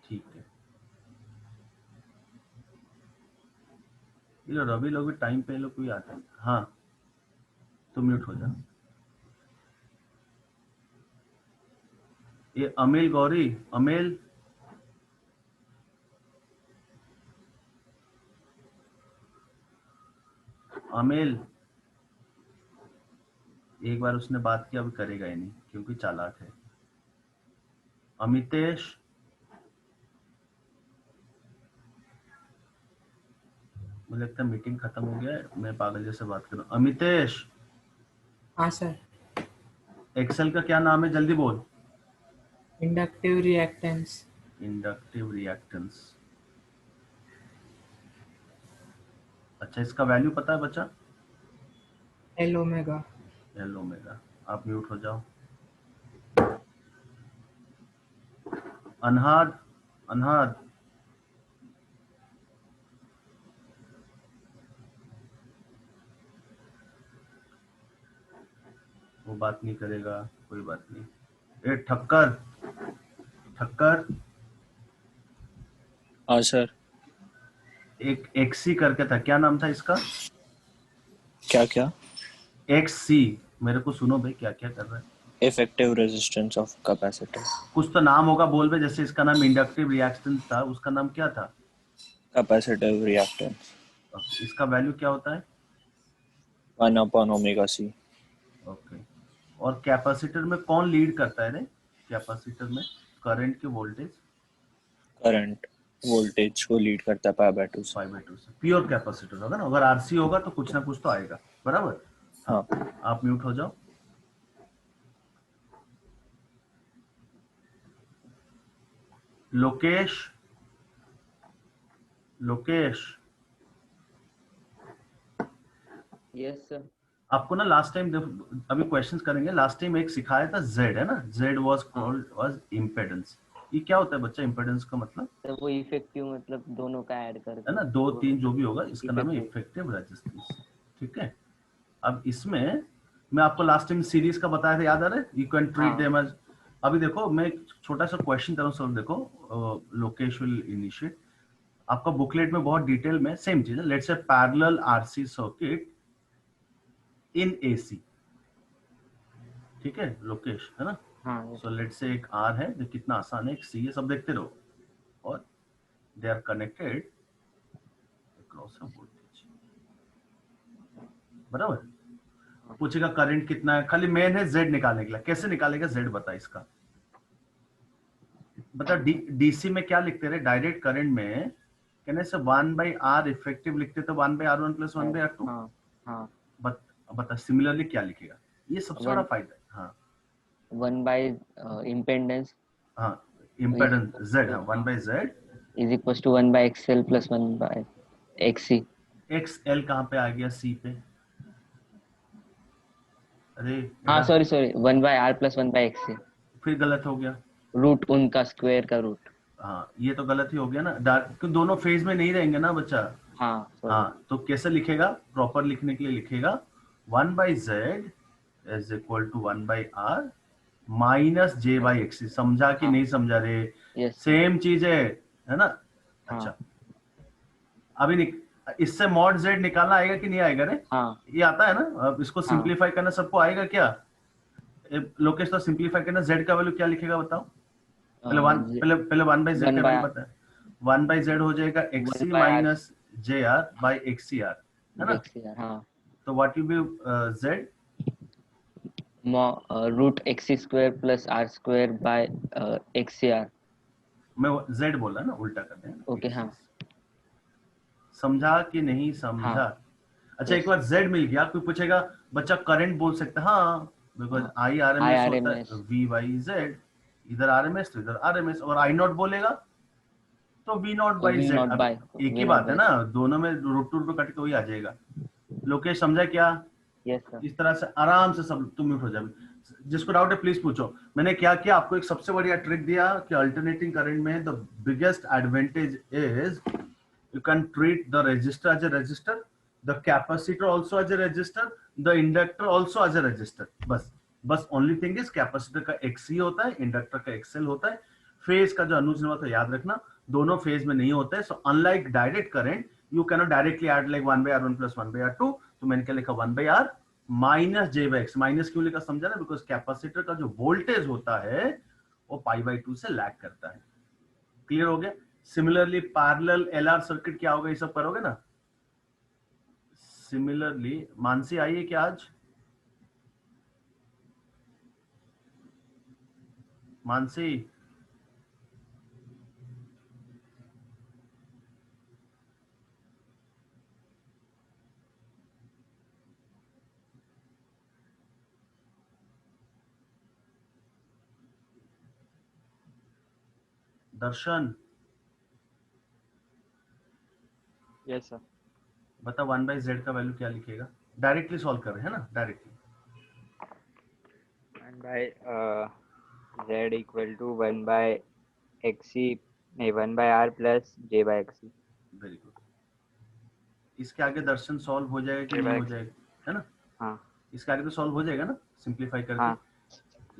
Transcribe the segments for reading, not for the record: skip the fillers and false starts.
ठीक है, ये लो रवि लोग भी टाइम पे लोग कोई आता है। हाँ तो म्यूट हो जा। ये अमिल गौरी, अमिल अमिल, एक बार उसने बात किया, अभी करेगा ही नहीं क्योंकि चालाक है। अमितेश, मुझे लगता है मीटिंग खत्म हो गया है, मैं पागल जैसे बात कर रहा हूँ। अमितेश, हाँ सर। एक्सेल का क्या नाम है, जल्दी बोल। Inductive reactance. Inductive reactance. अच्छा, इसका वैल्यू पता है बच्चा? L omega. L omega. आप म्यूट हो जाओ। अनहाद, अनहाद, वो बात नहीं करेगा, कोई बात नहीं। ए ठक्कर, ठक्कर, हाँ सर। एक एक्सी करके था, क्या नाम था इसका? क्या क्या? एक्सी, मेरे को सुनो भाई, क्या क्या कर रहा है? Effective resistance of capacitor. कुछ तो नाम होगा, बोल भाई। जैसे इसका नाम इंडक्टिव रिएक्टेंस था, उसका नाम क्या था? Capacitive reactance. इसका वैल्यू क्या होता है? 1/ωc। ओके। और कैपेसिटर में कौन लीड करता है रे? कैपेसिटर में करंट की वोल्टेज? करंट वोल्टेज को लीड करता है π/2 से। π/2 से। प्योर कैपेसिटर होगा ना, अगर आरसी होगा तो कुछ ना कुछ तो आएगा, बराबर? हाँ। आप म्यूट हो जाओ। Lokesh, Lokesh, yes sir. आपको ना लास्ट टाइम, अभी क्वेश्चंस करेंगे, लास्ट टाइम एक सिखाया था जेड, है ना? Z was called was impedance. ये क्या होता है बच्चा, इम्पेडेंस का मतलब? तो वो इफेक्टिव मतलब दोनों का ऐड करके, है ना, दो तीन जो भी होगा, इसका नाम है इफेक्टिव। Effective resistance. ठीक है। अब इसमें मैं आपको लास्ट टाइम सीरीज का बताया था, याद आ रहा है? You can treat them as. अभी देखो, मैं एक छोटा सा क्वेश्चन कर रहा हूँ, सब देखो। Lokesh will initiate. आपका बुकलेट में बहुत डिटेल में सेम चीज है। लेट्स से parallel RC circuit in AC. ठीक है लोकेश, है ना? हाँ। सो लेट्स से एक आर है, जो कितना आसान है, एक सी है, सब देखते रहो। और they are connected across a voltage, बराबर? पूछेगा करंट कितना है, खाली मेन है जेड निकालने के लिए। कैसे निकालेगा जेड, बता इसका। बता, डीसी में क्या लिखते रहे? डायरेक्ट करंट में कहने से 1/R इफेक्टिव लिखते तो 1/R1 प्लस 1/R2। हाँ हाँ। बता सिमिलरली क्या लिखेगा? ये सबसे बड़ा फायदा है। हाँ 1/इम्पेडेंस हाँ, इम्पेडेंस जेड, हाँ 1/Z is equal to 1/XL plus 1/XC। X L कहाँ पे आ गया? सी पे। अरे हाँ बेटा, sorry sorry, 1/R plus 1/XC। फिर गलत हो गया। रूट उनका स्क्वायर का रूट। हाँ ये तो गलत ही हो गया ना, क्योंकि दोनों फेज में नहीं रहेंगे ना बच्चा। हाँ सॉरी। हाँ तो कैसे लिखेगा? प्रॉपर लिखने के लिए लिखेगा 1/Z is equal to 1/R minus J/XC। समझा कि नहीं समझा रे? यस। सेम चीज है ना? अच्छा, अभी इससे मॉड जेड निकालना आएगा कि नहीं आएगा रे? हाँ ये आता है ना? अब इसको सिंप्लीफाई करना सबको आएगा क्या? लोकेश तो सिंप्लीफाई करना, जेड का वैल्यू क्या लिखेगा बताओ? पहले 1/Z का वैल्यू बता। 1/Z हो जाएगा XC 1/R minus JR by XCR, है ना? हाँ। तो what will be Z? Root XC square plus R square by XCR। मैं Z बोला ना, उल्टा कर दें। ओके हाँ। समझा कि नहीं समझा? अच्छा, एक बार Z मिल गया, कोई पूछेगा बच्चा करंट बोल सकता है? हाँ, बिकॉज IRMS होता है V/Z। इधर RMS तो इधर RMS। और I0 बोलेगा तो V0/Z। अब एक ही बात है ना, दोनों में रूट टू कट के वही आ जाएगा। लोकेश समझा क्या? Yes sir. इस तरह से आराम से सब, तुम म्यूट हो जाओ। जिसको डाउट है प्लीज पूछो। मैंने क्या किया, आपको एक सबसे बढ़िया ट्रिक दिया कि अल्टरनेटिंग करंट में the biggest advantage is you can treat the resistor as a resistor, the capacitor also as a resistor, the inductor also as a resistor। बस only thing is कैपेसिटर का XC होता है, inductor का XL होता है। Phase का जो अनुज number तो याद रखना, दोनों फेज में नहीं होता है. So unlike direct current you can not directly add like 1/r1 plus 1/r2. तो मैंने क्या लिखा 1/r माइनस j/x. माइनस क्यों लिखा समझा ना, बिकॉज कैपेसिटर का जो वोल्टेज होता है वो π/2 से लैग करता है. क्लियर हो गया. सिमिलरली पैरेलल एलआर सर्किट क्या होगा, ये सब करोगे ना. सिमिलरली मानसी आई है क्या आज? मानसी दर्शन यस सर. बता 1/z का वैल्यू क्या लिखेगा. डायरेक्टली सॉल्व कर रहे हैं ना, directly. 1 by z equal to 1 by xc, नहीं 1 by r plus j by xc. Very good. इसके आगे दर्शन सॉल्व हो जाएगा कि नहीं हो जाएगा, है ना. हाँ इसके आगे तो सॉल्व हो जाएगा ना सिंप्लीफाई करके. हाँ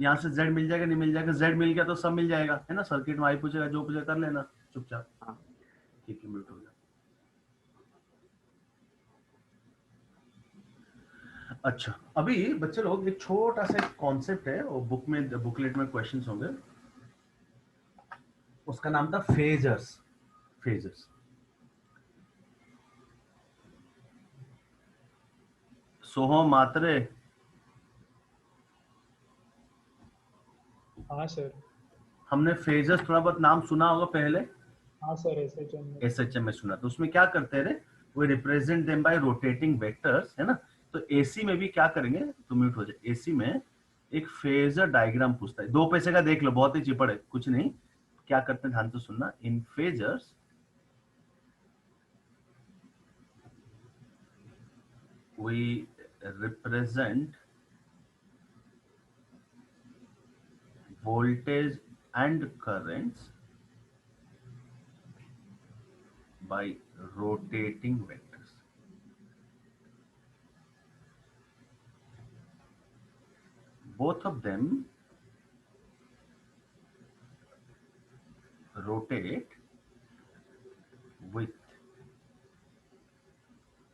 यहाँ से z मिल जाएगा नहीं मिल जाएगा, z मिल गया तो सब मिल जाएगा, है ना. सर्किट में आई पूछेगा जो पूछेगा कर लेना चुपचाप. हाँ. ठीक है, म्यूट हो गया. अच्छा, अभी बच्चे लोग एक छोटा सा कॉन्सेप्ट है, वो बुकलेट में क्वेश्चंस होंगे. उसका नाम था फेजर्स. फेजर्स. सोहम मात्रे. हाँ सर. हमने फेजर्स थोड़ा बहुत नाम सुना होगा पहले. हाँ सर, SHM में सुना. तो उसमें क्या करते रहे, we represent them by rotating vectors, है ना. तो एसी में भी क्या करेंगे, तो म्यूट हो जाए. एसी में एक फेजर डायग्राम पूछता है. 2 पैसे का देख लो, बहुत ही चिपड़ है, कुछ नहीं. क्या करते हैं ध्यान से सुनना. In phasors we represent voltage and currents by rotating vectors. Both of them rotate with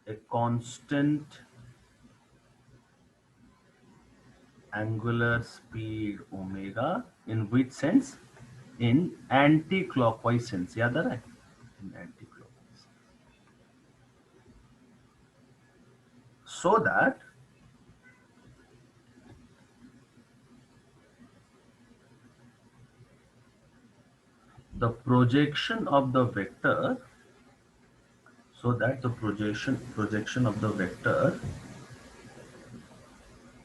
a constant angular speed omega. In which sense? In anti-clockwise sense. याद आ रहा है? In anti-clockwise. So that the projection of the vector, projection of the vector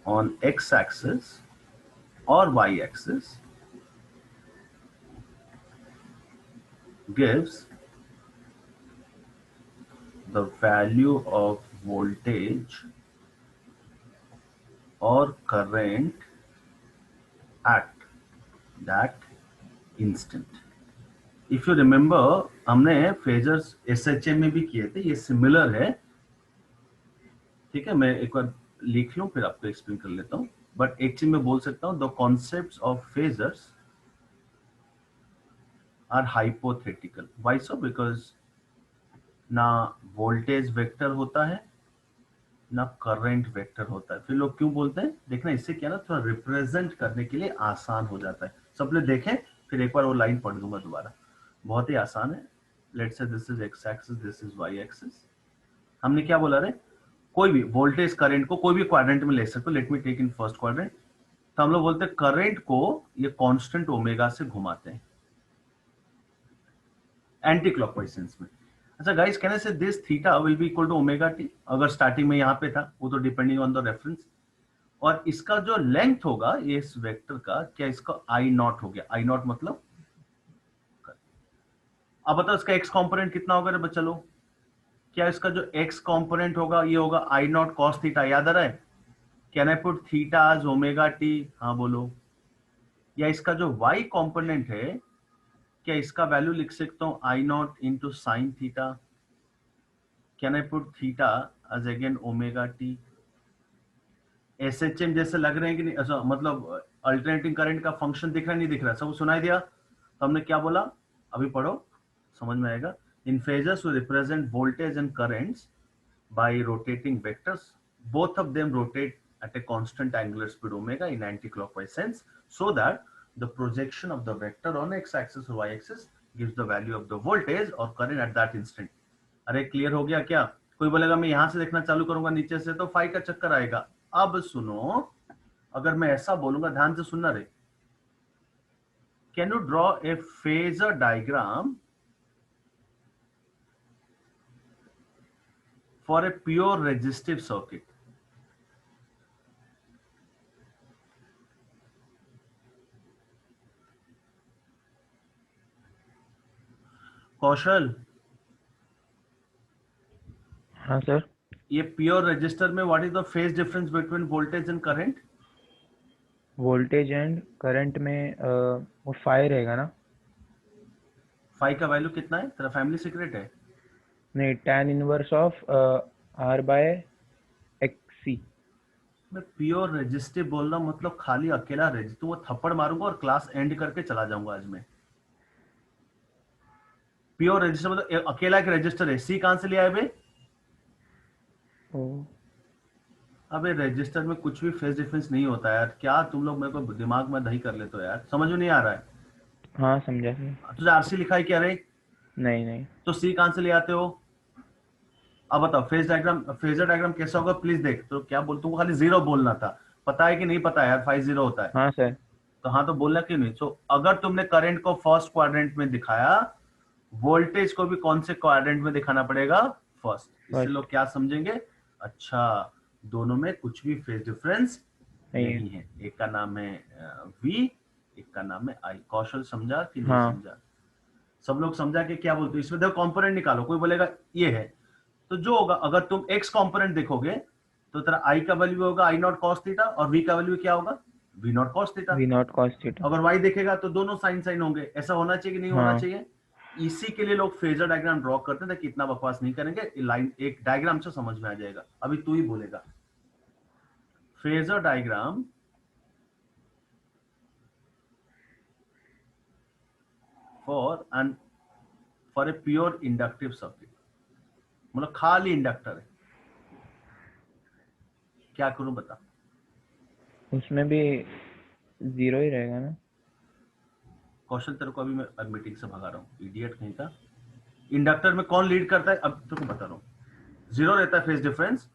on x-axis or y-axis gives the value of voltage or current at that instant. If you remember, हमने phasors SHM में भी किए थे, ये similar है. ठीक है, मैं एक बार लिख लूं फिर आपको एक्सप्लेन कर लेता हूं. बट एक चीज मैं बोल सकता हूं, the concepts of phasors are hypothetical. Why so? Because ना वोल्टेज वेक्टर होता है ना करंट वेक्टर होता है. फिर लोग क्यों बोलते हैं, देखना इससे क्या ना थोड़ा रिप्रेजेंट करने के लिए आसान हो जाता है. सब लोग देखें, फिर एक बार वो लाइन पढ़ दूंगा दोबारा. बहुत ही आसान है. Let's say this is X axis, this is Y axis. हमने क्या बोला रे, कोई भी वोल्टेज करंट को कोई भी क्वाड्रेंट में ले सकते हो. Let me take in first quadrant. तो हम लोग बोलते हैं करंट को ये कांस्टेंट ओमेगा से घुमाते हैं एंटी क्लॉकवाइज सेंस में. अच्छा guys, can I say this theta will be equal to omega T. अगर स्टार्टिंग में यहाँ पे था, वो तो डिपेंडिंग ऑन द रेफरेंस. और इसका जो लेंथ होगा ये इस वेक्टर का, क्या इसका आई नॉट हो गया. आई नॉट मतलब, अब बताओ इसका एक्स कॉम्पोनेंट कितना होगा रे बच्चा लोग. क्या इसका जो एक्स कॉम्पोनेंट होगा ये होगा आई नॉट कॉस थीटा. याद आ रहा है? Can I put theta as omega T? हाँ बोलो. या इसका जो वाई कॉम्पोनेंट है, क्या इसका वैल्यू लिख सकता हूं I nought into sine theta? Can I put theta as again omega t? SHM जैसे लग रहे हैं कि नहीं? अच्छा, मतलब अल्टरनेटिंग करंट का फंक्शन दिख रहा नहीं दिख रहा, सब सुनाई दिया. तो हमने क्या बोला, अभी पढ़ो समझ में आएगा। In phasors to represent voltage and currents by rotating vectors, both of them rotate at a constant angular speed omega in anti-clockwise sense, so that the projection of the vector on x-axis or y-axis gives the value of the voltage or current at that instant. अरे clear हो गया क्या? कोई बोलेगा मैं यहां से देखना चालू करूंगा नीचे से तो फाई का चक्कर आएगा। अब सुनो, अगर मैं ऐसा बोलूंगा, ध्यान से सुनना रे, can you draw a phasor diagram for a pure resistive circuit? कौशल, हाँ सर। ये प्योर रेजिस्टर में what is the phase difference between voltage and current? Voltage and current में वो 5 रहेगा ना? फाई का वैल्यू कितना है? तेरा फैमिली सीक्रेट है? नहीं, tan inverse of R by XC। मैं प्योर रेजिस्टिव बोल रहा हूँ, मतलब खाली अकेला रेजिस्टिव। वो थप्पड़ मारूंगा और क्लास एंड करके चला जाऊंगा आज मैं। प्योर रेजिस्टर मतलब अकेला एक रेजिस्टर है। सी कहां से लिया है बे? अबे रेजिस्टर में कुछ भी फेज डिफरेंस नहीं होता यार। क्या तुम लोग मेरे को दिमाग में दही कर लेते हो यार, समझ में नहीं आ रहा है? हाँ समझा सर। तुझे आरसी लिखा है क्या रे? नहीं नहीं। तो सी कहां से ले आते हो? अब बताओ फेज डायग्राम, फेजर डायग्राम कैसा होगा प्लीज देख। तो क्या बोल, तुमको खाली जीरो बोलना था, पता है कि नहीं पता है यार? 5 0 होता है। हाँ सर। तो हाँ तो बोलना क्यों नहीं? तो अगर तुमने करंट को फर्स्ट क्वाड्रेंट में दिखाया, वोल्टेज को भी कौन से क्वाड्रेंट में दिखाना पड़ेगा? फर्स्ट। इससे लोग क्या समझेंगे, अच्छा दोनों में कुछ भी फेज डिफरेंस नहीं है। एक का नाम है V, एक का नाम है I। कौशल समझा कि नहीं? हाँ। समझा? सब लोग समझा कि क्या बोलते हो? इसमें देखो कंपोनेंट निकालो। कोई बोलेगा ये है, तो जो होगा अगर तुम x कंपोनेंट देखोगे तो तेरा I का वैल्यू होगा I नॉट cos थीटा और V का वैल्यू क्या होगा? V not cos theta. V not cos theta. अगर y देखेगा तो दोनों साइन साइन होंगे। ऐसा होना चाहिए कि नहीं होना चाहिए? इसी के लिए लोग फेजर डायग्राम ड्रॉ करते थे कि इतना बकवास नहीं करेंगे, लाइन एक डायग्राम से समझ में आ जाएगा। अभी तू ही बोलेगा phasor diagram for a pure inductive circuit, मतलब खाली इंडक्टर है। क्या करूं बता? उसमें भी 0 ही रहेगा ना? कौशल तेरे को अभी मैं मीटिंग से भगा रहा हूँ, इडियट कहीं का। इंडक्टर में कौन लीड करता है? अब तेरे को बता रहा हूँ। 0 रहता है फेज डिफरेंस?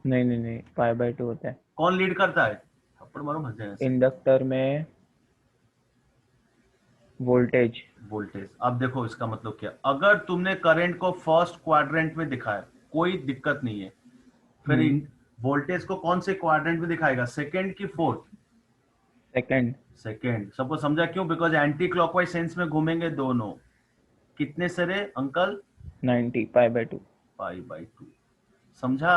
नहीं नहीं नहीं, π/2 होता है। कौन लीड करता है? थप्पड़ मारो भग जाएगा। इंडक्टर में वोल्टेज। वोल्टेज। अब देखो इसका मतलब क्या, अगर तुमने करंट को फर्स्ट क्वाड्रेंट में दिखाया कोई दिक्कत नहीं है, फिर वोल्टेज को कौन से क्वाड्रेंट में दिखाएगा? सेकंड की फोर्थ? सेकंड। सेकंड। सबको समझा क्यों? बिकॉज एंटी क्लॉकवाइज सेंस में घूमेंगे दोनों। कितने से रे अंकल? 90 π/2। π/2 समझा?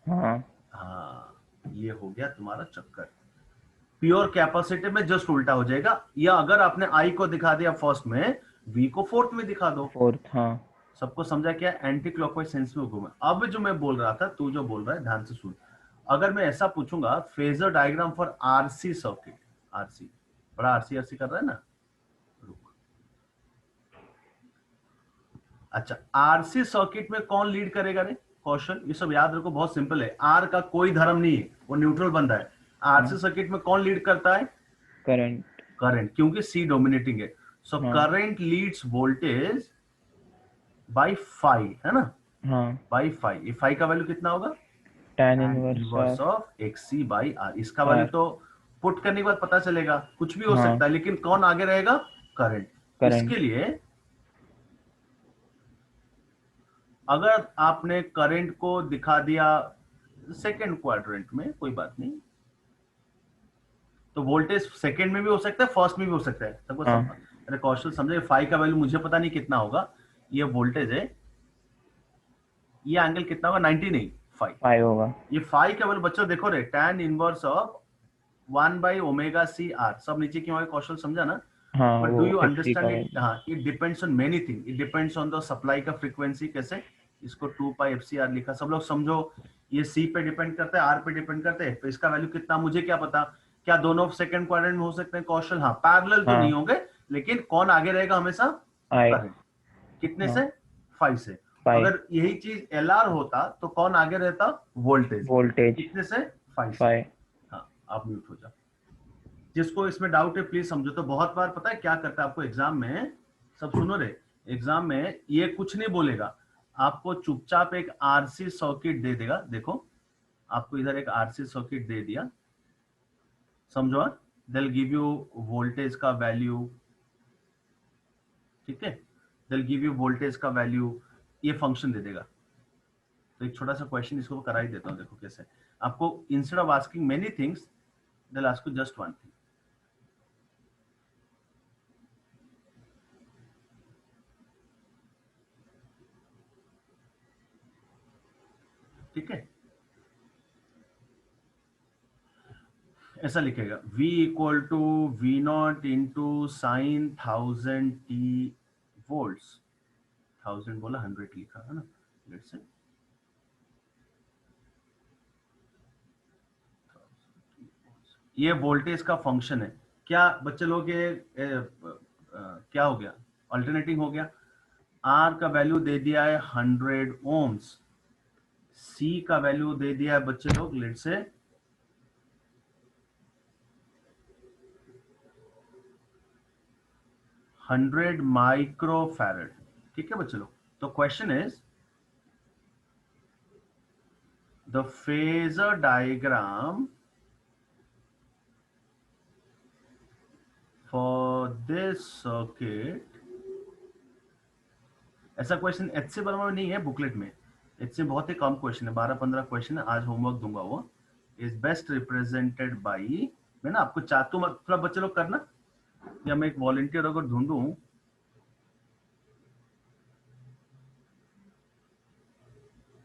हाँ हाँ, ये हो गया तुम्हारा चक्कर। प्योर कैपेसिटी में जस्ट उल्टा हो जाएगा, या अगर आपने आई को दिखा दिया फर्स्ट में, वी को फोर्थ में दिखा दो। फोर्थ। हाँ सबको समझा क्या? एंटी क्लॉकवाइज सेंस में घूमे। अब जो मैं बोल रहा था, तू जो बोल रहा है ध्यान से सुन। अगर मैं ऐसा पूछूंगा phasor diagram for RC circuit, RC, बड़ा आरसी आरसी कर रहा है ना, रुक। अच्छा, आरसी सर्किट में कौन लीड करेगा रे कौशल? ये सब याद रखो, बहुत सिंपल है। आर का कोई धर्म नहीं है, वो न्यूट्रल बंदा है। आरसी सर्किट में कौन लीड करता है? करंट। करंट, क्योंकि सी डोमिनेटिंग है। So current leads voltage by phi, है ना? हाँ। By phi. ये फाई का वैल्यू कितना होगा? tan inverse of XC by R। इसका वैल्यू तो पुट करने के बाद पता चलेगा, कुछ भी हो सकता है, लेकिन कौन आगे रहेगा? करंट। इसके लिए अगर आपने करंट को दिखा दिया सेकेंड क्वाड्रेंट में, कोई बात नहीं, तो वोल्टेज सेकेंड में भी हो सकता है, फर्स्ट में भी हो सकता है। सबको अरे कौशल समझे, फाई का वैल्यू मुझे पता नहीं कितना होगा। ये वोल्टेज है, ये एंगल कितना होगा? 90 नहीं, 5 होगा। ये 5 का वैल्यू बच्चों देखो रे, tan इनवर्स ऑफ 1/ωc/R। सब नीचे क्यों है कौशल, समझा ना? हाँ, but do you understand it? हाँ, it depends on many thing. It depends on the supply का फ्रीक्वेंसी। कैसे? इसको 2πfcr लिखा। सब लोग समझो, ये C पे डिपेंड करता है, R पे डिपेंड करता है। तो इसका वैल्यू कितना मुझे क्या पता? क्या दोनों सेकंड क्वाड्रेंट में हो सकते हैं कौशल? हाँ, पैरेलल तो नहीं होंगे, लेकिन कौन आगे रहेगा हमेशा? I current. कितने हाँ। से? 5 से। 5 अगर यही चीज LR होता तो कौन आगे रहता? वोल्टेज। voltage कितने से? 5 से। 5 हाँ, आप म्यूट हो जाओ। जिसको इसमें डाउट है प्लीज समझो। तो बहुत बार पता है क्या करता है आपको एग्जाम में, सब सुनो रे, एग्जाम में ये कुछ नहीं बोलेगा, आपको चुपचाप एक आरसी सर्किट दे देगा। देखो आपको इधर एक आरसी सर्किट दे दिया, समझो, they'll give you वोल्टेज का वैल्यू, ठीक है, they'll give you वोल्टेज का वैल्यू, ये फंक्शन दे देगा। तो एक छोटा सा क्वेश्चन इसको करा ही देता हूँ, देखो कैसे आपको instead of asking many things they'll ask you just one thing। ठीक है, ऐसा लिखेगा V equal to V naught into sine 1000t volts. 1000 बोला, 100 लिखा है ना, लेट्स से ये वोल्टेज का फंक्शन है। क्या बच्चे लोग ये क्या हो गया? अल्टरनेटिंग हो गया। R का वैल्यू दे दिया है 100 ओम्स, C का वैल्यू दे दिया है बच्चे लोग लेट से 100 माइक्रोफैरड। ठीक है बच्चे लोग, तो question is the phasor diagram for this circuit. ऐसा क्वेश्चन एचसी वर्मा में नहीं है, बुकलेट में। एचसी बहुत ही कम क्वेश्चन है, 12-15 क्वेश्चन है, आज होमवर्क दूंगा वो। इज बेस्ट रिप्रेजेंटेड बाई, मैं ना आपको चाहता हूँ थोड़ा बच्चे लोग करना, या मैं एक वॉलंटियर अगर ढूंढूं,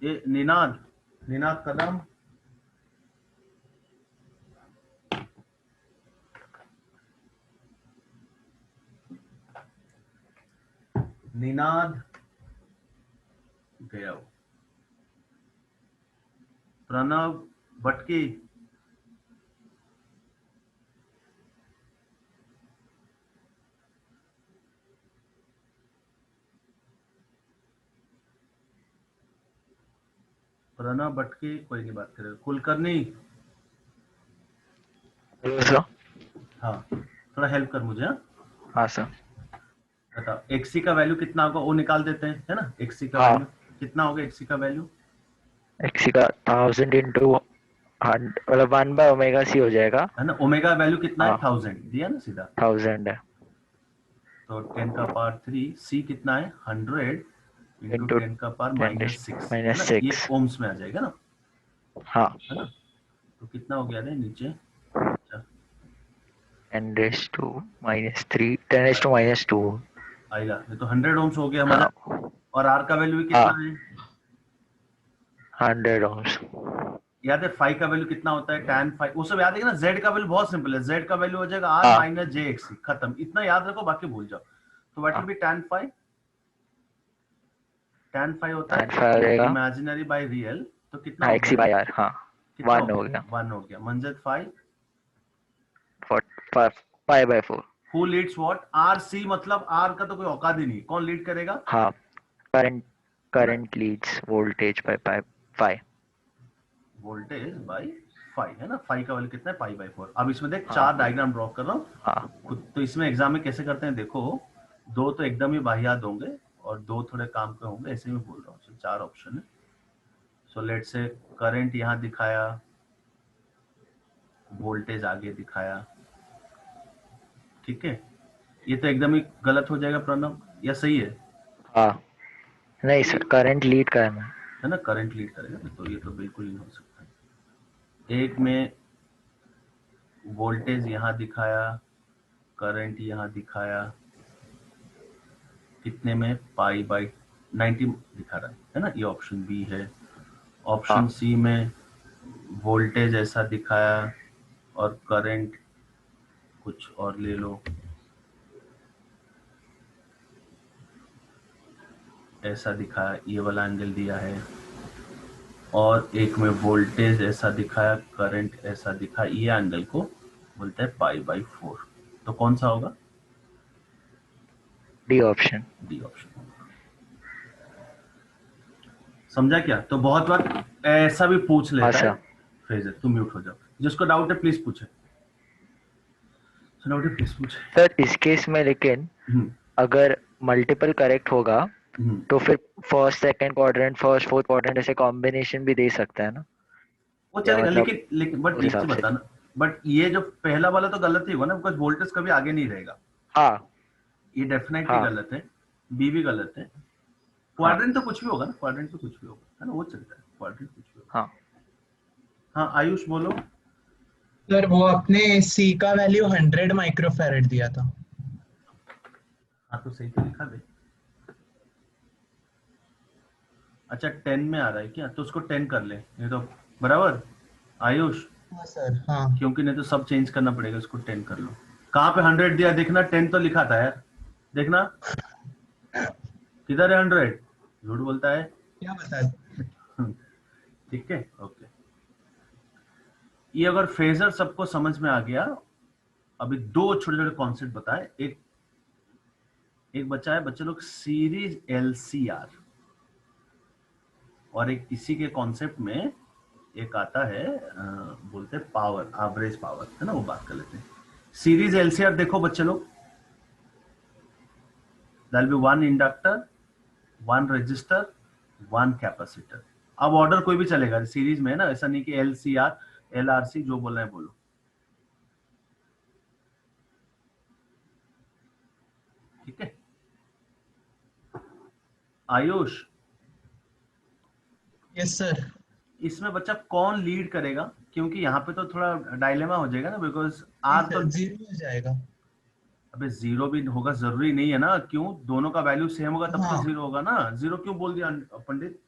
ये निनाद कदम, निनाद गया, प्रणव भटकी, प्रणव भटकी कोई नहीं बात करेगा, कुलकर्णी। Hello sir. हाँ थोड़ा हेल्प कर मुझे। हाँ सर। बताओ एक्सी का वैल्यू कितना होगा, वो निकाल देते हैं, है ना। एक्सी का हाँ। वैल्यू कितना होगा? एक्सी का वैल्यू एक्सी का 1000 इंटू मतलब 1 बाय ओमेगा सी हो जाएगा, है ना। ओमेगा वैल्यू कितना है? हाँ। 1000 दिया ना सीधा, 1000 है तो 10 का पावर 3, सी कितना है? 100 इंटू Into 10 का पावर -6, है minus ना, ये 6 ओम्स में आ जाएगा ना, हाँ। है ना। तो कितना हो गया रे नीचे? 10 raised to -3 10 raised to -2 आएगा, ये तो 100 ओम्स हो गया हमारा। हाँ। और आर का वैल्यू कितना हाँ। है? 100 ohms। याद है फाई का वैल्यू कितना होता है? tan फाई, वो सब याद है ना। जेड का वैल्यू बहुत सिंपल है, जेड का वैल्यू हो जाएगा आर हाँ। माइनस जे एक्सी, खत्म। इतना याद रखो, बाकी भूल जाओ। तो what will be tan phi? tan phi होता tan phi हो है जाएगा इमेजिनरी बाय रियल, तो कितना हाँ हो एक्सी गया? बाय आर, हाँ कितना 1 हो गया। 1 हो गया। मंजत phi 5/4 who leads what? R C, मतलब आर का तो कोई औकात ही नहीं, कौन लीड करेगा? हाँ। Current leads voltage bye 5 voltage bye 5, है ना। फाई का वैल्यू कितना है? π/4। अब इसमें देख हाँ। 4 डायग्राम ड्रॉ कर रहा हूँ हाँ। खुद। तो इसमें एग्जाम में कैसे करते हैं देखो, 2 तो एकदम ही बाहियात होंगे और 2 थोड़े काम के होंगे, ऐसे में बोल रहा हूँ। 4 ऑप्शन है। सो लेट से करंट यहाँ दिखाया, वोल्टेज आगे दिखाया, ठीक है। ये तो एकदम ही गलत हो जाएगा प्रणव, या सही है? हाँ नहीं सर, करंट लीड करना है ना, करंट लीड करेगा, तो ये तो बिल्कुल नहीं हो सकता। एक में वोल्टेज यहाँ दिखाया, करंट यहाँ दिखाया, कितने में? π/90 दिखा रहा है ना, ये ऑप्शन बी है। ऑप्शन हाँ। सी में वोल्टेज ऐसा दिखाया और करंट कुछ और ले लो, ऐसा दिखाया, ये वाला एंगल दिया है। और एक में वोल्टेज ऐसा दिखाया, करंट ऐसा दिखा, ये एंगल को बोलते हैं π/4। तो कौन सा होगा? D option. D option. समझा क्या? तो बहुत बार ऐसा भी पूछ लेता है। सर। फेजर तुम म्यूट हो जाओ, जिसको डाउट है प्लीज पूछे। डाउट है प्लीज पूछे। सर इस केस में लेकिन हम्म, अगर मल्टीपल करेक्ट होगा हम्म। तो फिर first second quadrant first fourth quadrant ऐसे कॉम्बिनेशन भी दे सकता है ना? वो या चलेगा, मतलब लेकिन बट उस एक चीज हिसाब से। बताना, बट ये जो पहला वाला तो गलत ही होगा ना, बिकॉज वोल्टेज कभी आगे नहीं रहेगा। हाँ ये डेफिनेटली हाँ गलत है। बी भी गलत है। हाँ क्वाड्रेंट तो कुछ भी होगा ना, क्वाड्रेंट तो कुछ भी होगा, है ना, वो चलता है, क्वाड्रेंट कुछ भी होगा। हाँ। हाँ आयुष बोलो। सर वो अपने सी का वैल्यू 100 माइक्रोफैरेड दिया था। हाँ तो सही तो लिखा दे। अच्छा 10 में आ रहा है क्या? तो उसको 10 कर ले, नहीं तो बराबर आयुष, हाँ सर, हाँ। क्योंकि नहीं तो सब चेंज करना पड़ेगा, इसको 10 कर लो। कहाँ पे 100 दिया देखना, 10 तो लिखा था यार, देखना किधर है 100? झूठ बोलता है। क्या बता। ठीक है, ओके। ये अगर फेजर सबको समझ में आ गया, अभी दो छोटे छोटे कॉन्सेप्ट बताए। एक बच्चा है बच्चे लोग सीरीज एलसीआर, और एक इसी के कॉन्सेप्ट में एक आता है बोलते हैं पावर, एवरेज पावर, है ना, वो बात कर लेते हैं। सीरीज एलसीआर देखो बच्चे लोग, that will be one inductor, one register, one capacitor. अब ऑर्डर कोई भी चलेगा सीरीज में, है ना, ऐसा नहीं कि एलसीआर एलआरसी जो बोल रहे हैं बोलो। ठीक है आयुष, यस सर। इसमें बच्चा कौन लीड करेगा? क्योंकि यहाँ पे तो थोड़ा डायलेमा हो जाएगा ना, बिकॉज आर तो जीरो हो जाएगा। अबे जीरो भी होगा जरूरी नहीं है ना, क्यों? दोनों का वैल्यू सेम होगा तब तो हाँ जीरो होगा ना। जीरो क्यों बोल दिया पंडित?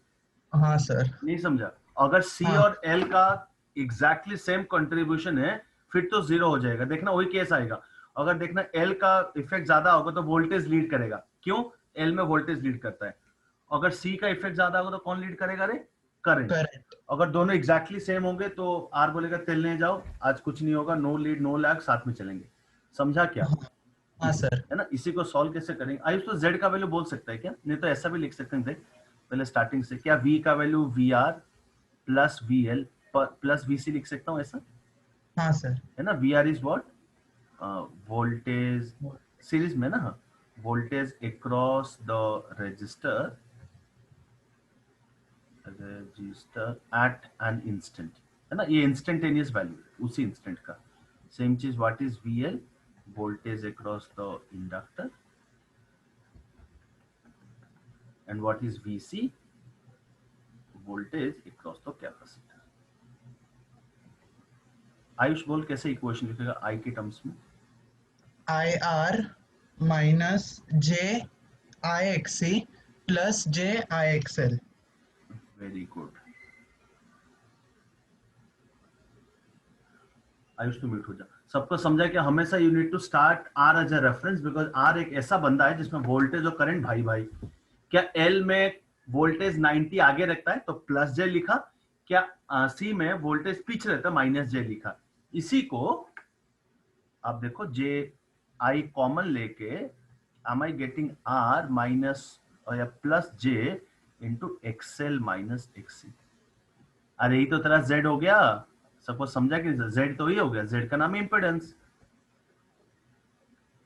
हाँ सर। नहीं समझा। अगर सी हाँ और एल का एग्जैक्टली सेम कंट्रीब्यूशन है फिर तो जीरो हो जाएगा, देखना वही केस आएगा। अगर देखना एल का इफेक्ट ज्यादा होगा तो वोल्टेज लीड करेगा, क्यों? एल में वोल्टेज लीड करता है। अगर सी का इफेक्ट ज्यादा होगा तो कौन लीड करेगा रे? करंट। करेक्ट। अगर दोनों एग्जैक्टली सेम होंगे तो आर बोलेगा तेलने जाओ, आज कुछ नहीं होगा, नो लीड नो लैग, साथ में चलेंगे। समझा क्या? हाँ सर। है ना, इसी को सॉल्व कैसे करेंगे? आयुष तो z का वैल्यू बोल सकता है क्या? नहीं तो ऐसा भी लिख सकते हैं, देख पहले स्टार्टिंग से, क्या v का value vr plus vl plus vc लिख सकता हूँ ऐसा, हाँ सर। है ना। vr is what? Voltage series में ना, हाँ, voltage across the register eight an instant, है ना, ये इंस्टेंटेनियस वैल्यू उसी इंस्टेंट का। सेम चीज what is vl? voltage across the inductor, and what is vc? voltage across the capacitor। Ayush बोल कैसे इक्वेशन लिखेगा आई के टर्म्स में? I R minus J I XC plus J I XL. Very good. Ayush तो mute हो जा। सबको समझा कि हमेशा you need to start R as a reference, because R एक ऐसा बंदा है जिसमें वोल्टेज और करंट भाई भाई। क्या एल में वोल्टेज 90 आगे रखता है तो प्लस जे लिखा, क्या सी में वोल्टेज पीछे रहता है माइनस जे लिखा। इसी को आप देखो, जे आई कॉमन लेके am I getting R minus या प्लस जे इंटू एक्सएल माइनस एक्सी। अरे यही तो तेरा जेड हो गया। सबको समझा कि जेड तो ही हो गया, जेड का नाम इम्पेडेंस।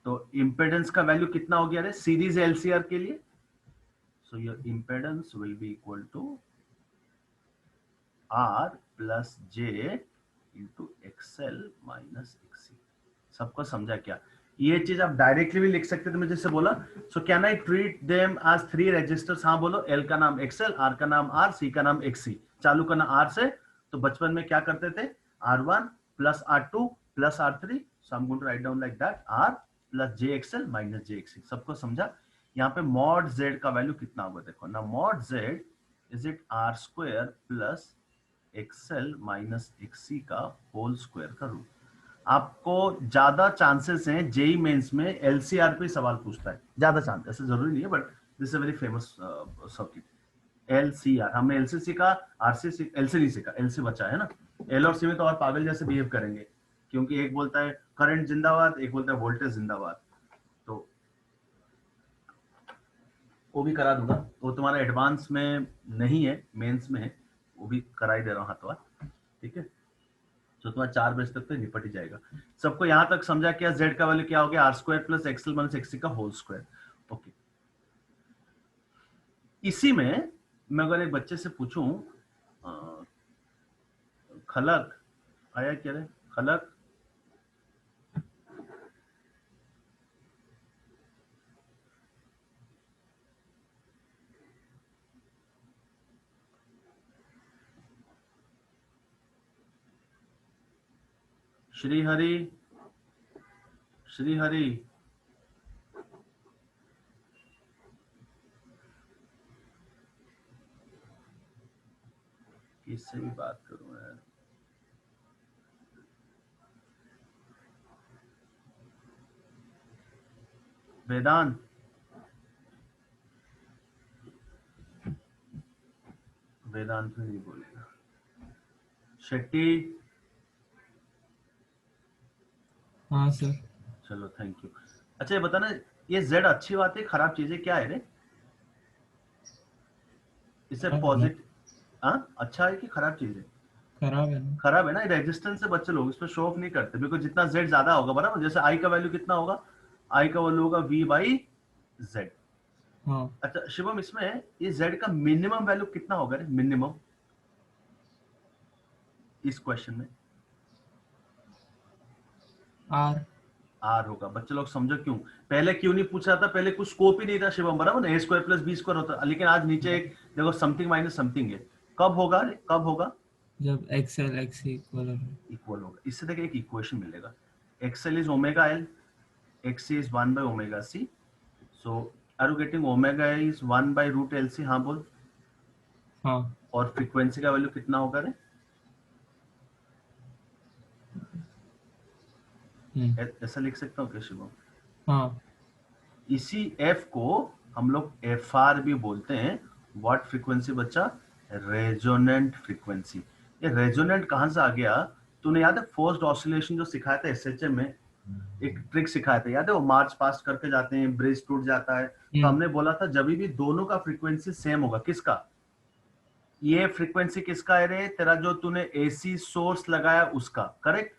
तो इम्पेडेंस का वैल्यू कितना हो गया रे सीरीज एलसीआर के लिए? So your impedance will be equal to R plus J into XL minus XC. सबको समझा क्या? ये चीज आप डायरेक्टली भी लिख सकते थे, मैं जैसे बोला। So can I treat them as three resistors? हाँ बोलो। एल का नाम एक्सएल, आर का नाम आर, सी का नाम एक्सी। चालू करना आर से। तो बचपन में क्या करते थे? R1 plus R2 plus R3। So I am going to write down like that, R plus JXL minus JXC। सबको समझा? यहाँ पे मॉड Z का वैल्यू कितना होगा देखो ना। Mod Z is it R square plus XL minus XC का होल स्क्वायर का रूट। आपको ज्यादा चांसेस हैं जेई मेंस में एलसीआर पे सवाल पूछता है, ज्यादा चांस, ऐसा जरूरी नहीं है, but this is very famous circuit. LCR हमने एलसी सीखा, आरसी एलसी नहीं सीखा, एलसी बचा है ना। एल और सी में तो और पागल जैसे बिहेव करेंगे, क्योंकि एक बोलता है करंट जिंदाबाद, एक बोलता है वोल्टेज जिंदाबाद। तो वो भी करा दूंगा, वो तुम्हारा एडवांस में नहीं है, मेंस में है, वो भी करा ही दे रहा हूँ हाथों हाथ, ठीक है। तो तुम्हारा 4 बजे तक तो निपट ही जाएगा। सबको यहाँ तक समझा क्या z का वैल्यू क्या हो गया, R square plus XL minus XC का होल स्क्वायर। ओके, इसी में मैं अगर एक बच्चे से पूछूं खलक आया क्या रे, खलक श्रीहरि, श्रीहरि किससे भी बात करूं यार, वेदांत, वेदांत में नहीं बोलेगा। शेट्टी, हाँ सर। चलो थैंक यू। अच्छा ये बताना, ये z अच्छी बात है खराब चीज है क्या है रे, इसे पॉजिटिव, हाँ अच्छा है कि खराब चीज है? खराब है ना। खराब है ना, रेजिस्टेंस से बच्चे लोग इस पर शो ऑफ नहीं करते, बिकॉज जितना z ज्यादा होगा बराबर, जैसे i का वैल्यू कितना होगा, i का वैल्यू होगा v बाई z। हाँ अच्छा शिवम, इसमें ये z का मिनिमम वैल्यू कितना होगा रे, मिनिमम इस क्वेश्चन में? आर। आर होगा। बच्चे लोग समझो क्यों, पहले क्यों नहीं पूछ रहा था, पहले कुछ स्कोप ही नहीं था शिवम बराबर ना, ए स्क्वायर प्लस बी स्क्वायर होता, लेकिन आज नीचे एक देखो समथिंग माइनस समथिंग है, कब होगा रे, कब होगा, जब एक्सएल एक्स इक्वल हो। इक्वल होगा। इससे देखिए एक इक्वेशन मिलेगा, XL is omega L, XC is 1 by omega C, so are you getting omega is 1 by root L C, हाँ बोल। हाँ और फ्रीक्वेंसी का वैल्यू कितना होगा रे, ऐसा लिख सकता हूँ क्या शिवम? हाँ इसी f को हम लोग fr भी बोलते हैं। व्हाट फ्रीक्वेंसी बच्चा? Resonant frequency. ये रेजोनेंट कहां से आ गया, तूने याद है फोर्स्ड ऑसिलेशन जो सिखाया था एसएचएम में, एक ट्रिक सिखाया था याद है, वो मार्च पास करके जाते हैं, ब्रिज टूट जाता है, तो हमने बोला था जब भी दोनों का फ्रीक्वेंसी सेम होगा, किसका, ये फ्रीक्वेंसी किसका है रे, तेरा जो तूने एसी सोर्स लगाया उसका, करेक्ट।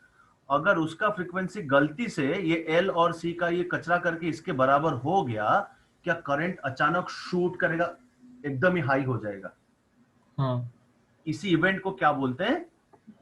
अगर उसका फ्रीक्वेंसी गलती से ये एल और सी का ये कचरा करके इसके बराबर हो गया, क्या करंट अचानक शूट करेगा, एकदम ही हाई हो जाएगा। हाँ इसी इवेंट को क्या बोलते हैं?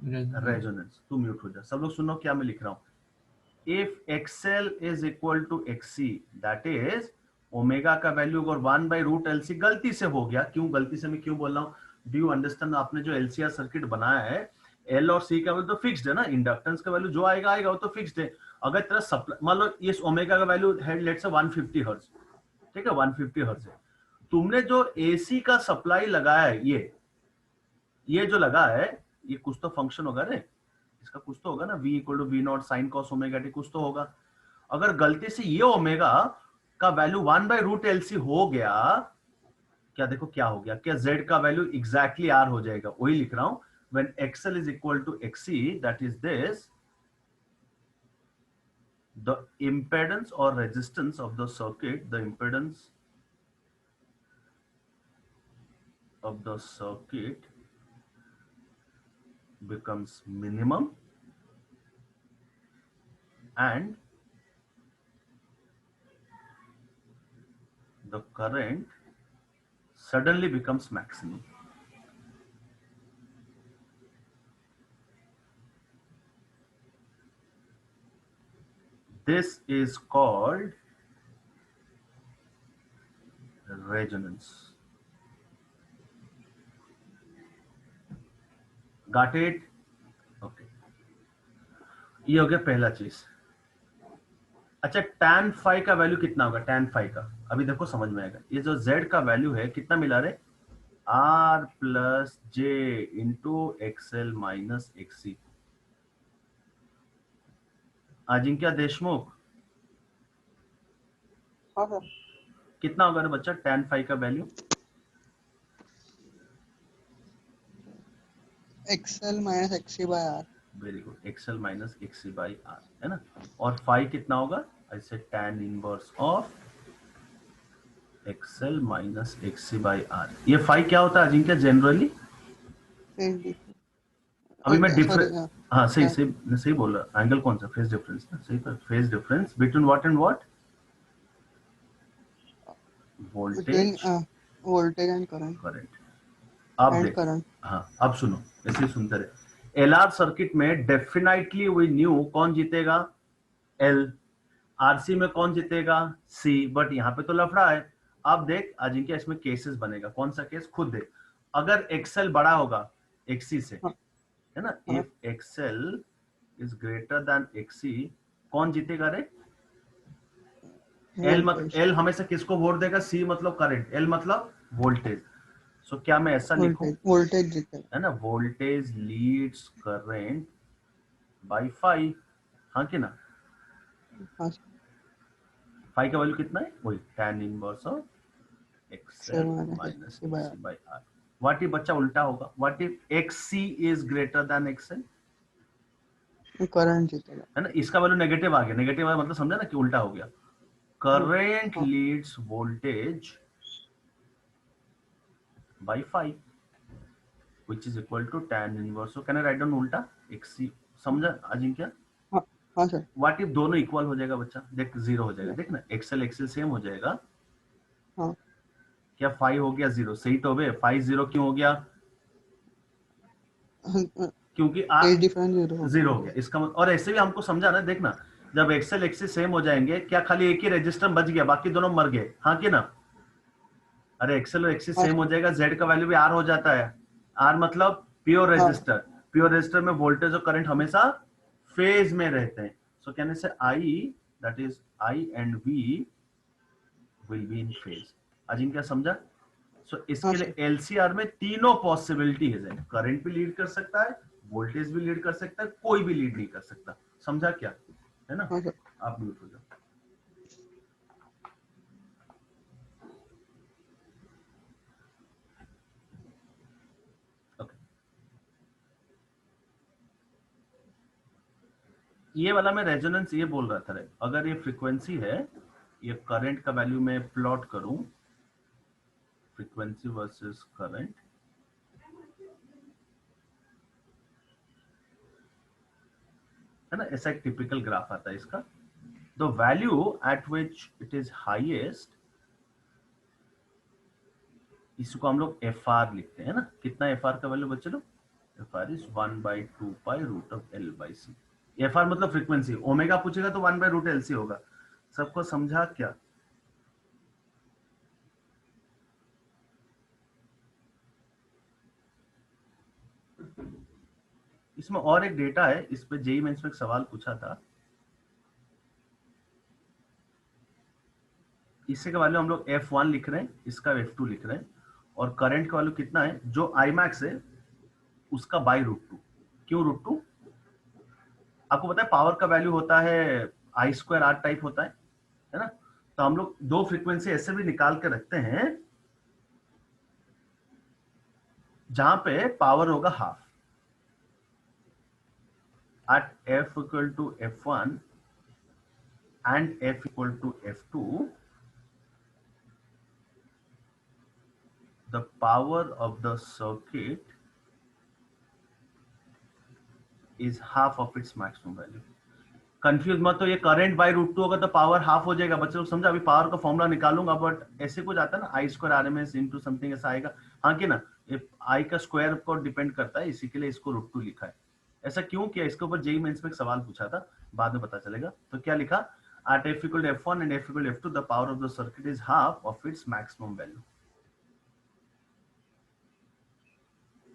रेजोनेंस। रेजोनेंस। तू म्यूट हो जा, सब लोग सुनो क्या मैं लिख रहा हूं। If XL is equal to XC, that is omega का वैल्यू अगर 1 बाई रूट एलसी गलती से हो गया, क्यों गलती से मैं क्यों बोल रहा हूं, डू यू अंडरस्टैंड? आपने जो एलसीआर सर्किट बनाया है, एल और सी का वैल्यू तो फिक्स्ड है ना, इंडक्टेंस का वैल्यू जो आएगा आएगा, वो तो फिक्स्ड है। अगर तेरा सप्लाई, मान लो इस ओमेगा का वैल्यू है लेट्स से 150 हर्ट्ज, ठीक है 150 हर्ट्ज है, तुमने जो एसी का सप्लाई लगाया है, ये जो लगा है, ये कुछ तो फंक्शन होगा रे, इसका कुछ तो होगा ना, v equal to V not sine cos omega T, कुछ तो होगा। अगर गलती से ये ओमेगा का वैल्यू 1 बाय रूट एलसी हो गया, क्या देखो क्या हो गया, क्या z का वैल्यू एग्जैक्टली r हो जाएगा, वही लिख रहा हूं। when xl is equal to xc, that is this, the impedance or resistance of the circuit, the impedance of the circuit becomes minimum and the current suddenly becomes maximum. This is called resonance. Got it? Okay. ये हो गया पहला चीज। अच्छा tan phi का value कितना होगा, tan phi का अभी देखो समझ में आएगा। ये जो z का वैल्यू है कितना मिला रे, r प्लस जे into XL minus XC. Ajinkya Deshmukh, हाँ सर। कितना होगा रे बच्चा tan phi का value? XL minus XC by R. Very good, XL minus XC by R, है ना। और फाई कितना होगा, ऐसे tan inverse of XL minus XC by R. ये फाई क्या होता है अजिंक्य जनरली? Phase difference. अभी मैं सॉरी, डिफरेंस, हाँ सही सही सही बोल रहा, एंगल कौन सा? फेज डिफरेंस ना, सही पर phase difference between what and what? Between voltage voltage and current current. अब एंड देख, करंट। हाँ अब सुनो, ऐसे ही सुनते रहे। एलआर सर्किट में डेफिनेटली वी न्यू कौन जीतेगा? एल। आरसी में कौन जीतेगा? सी। बट यहाँ पे तो लफड़ा है। अब देख अजिंक्य, इसमें केसेस बनेगा। कौन सा केस? खुद देख। अगर एक्सएल बड़ा होगा एक्सी से, हाँ, है ना, हाँ, if XL is greater than XC, कौन जीतेगा रे? वोल्टेज। एल हमेशा किसको वोट देगा? सी मतलब करंट, एल मतलब वोल्टेज। सो क्या मैं ऐसा लिखूं, वोल्टेज जीतेगा। है ना, voltage leads current by phi, हाँ कि ना? हाँ सर। फाई का वैल्यू कितना है? वही tan inverse of XL XL minus minus XC by XC by R. What if बच्चा उल्टा होगा? What if XC is greater than XL? R. Current जीतेगा। है ना, इसका वैल्यू नेगेटिव आ गया। नेगेटिव आया मतलब समझा ना कि उल्टा हो गया। करंट हाँ, leads voltage by phi which is equal to tan inverse. So can I write down उल्टा XC? समझा अजिंक्य? हाँ, हाँ सर। What if दोनों इक्वल हो जाएगा बच्चा? देख जीरो हो जाएगा, देख ना, XL XL सेम हो जाएगा। हाँ, क्या फाई हो गया जीरो? सही तो बे, फाई जीरो क्यों हो गया? क्योंकि फेज डिफरेंस जीरो हो गया। इसका मतलब, और ऐसे भी हमको समझा ना, देखना, जब एक्सएल एक्सी सेम हो जाएंगे, क्या खाली एक ही रेजिस्टर बच गया, बाकी दोनों मर गए, हाँ कि ना? अरे एक्सएल और एक्सी हाँ, सेम हो जाएगा, जेड का वैल्यू भी आर हो जाता है। आर मतलब प्योर हाँ, रेजिस्टर। प्योर रेजिस्टर में वोल्टेज और करंट हमेशा फेज में रहते हैं। सो कहने से I, that is I and V will be in phase. Ajinkya क्या समझा? सो हाँ इसके सर। लिए एलसीआर में तीनों पॉसिबिलिटीज है। करंट भी लीड कर सकता है, वोल्टेज भी लीड कर सकता है, कोई भी लीड नहीं कर सकता। समझा क्या? है ना? हाँ सर। आप म्यूट हो जाओ। ओके, ये वाला मैं रेजोनेंस ये बोल रहा था रे, अगर ये फ्रीक्वेंसी है, ये करंट का वैल्यू मैं प्लॉट करूं, फ्रीक्वेंसी वर्सेस करंट, है ना, ऐसा एक टिपिकल ग्राफ आता है इसका। The value eight which it is highest, इसको हम लोग एफ आर लिखते हैं ना। कितना एफ आर का वैल्यू बच्चे लोग? F R is 1/2 pi root of L by C. F R मतलब फ्रीक्वेंसी। ओमेगा पूछेगा तो 1/रूट एल सी होगा। सबको समझा क्या? इसमें और एक डेटा है, इस पे जेई मेंस में एक सवाल पूछा था। इससे का वैल्यू हम लोग F1 लिख रहे हैं, इसका F2 लिख रहे हैं, और करंट का वैल्यू कितना है? जो आई मैक्स है उसका बाई √2। क्यों √2? आपको पता है पावर का वैल्यू होता है आई स्क्वायर आर टाइप होता है ना? तो हम लोग दो फ्रीक्वेंसी ऐसे भी निकाल के रखते हैं जहां पे पावर होगा half. at f equal to f1 and f equal to f2, the power of the circuit is half of its maximum value. Confuse मत हो, ये करंट बाय √2 होगा तो पावर हाफ हो जाएगा। बच्चे लोग समझा? अभी पावर का फॉर्मूला निकालूंगा, बट ऐसे कुछ आता है ना, I square R M S into something ऐसा आएगा, हाँ कि ना? ये आई का स्क्वायर को डिपेंड करता है, इसी के लिए इसको √2 लिखा है। ऐसा क्यों किया? इसके ऊपर जेई मेंस में एक सवाल पूछा था, बाद में पता चलेगा। तो क्या लिखा? At f equal to f1 and f equal to f2 the power of the circuit is half of its maximum value.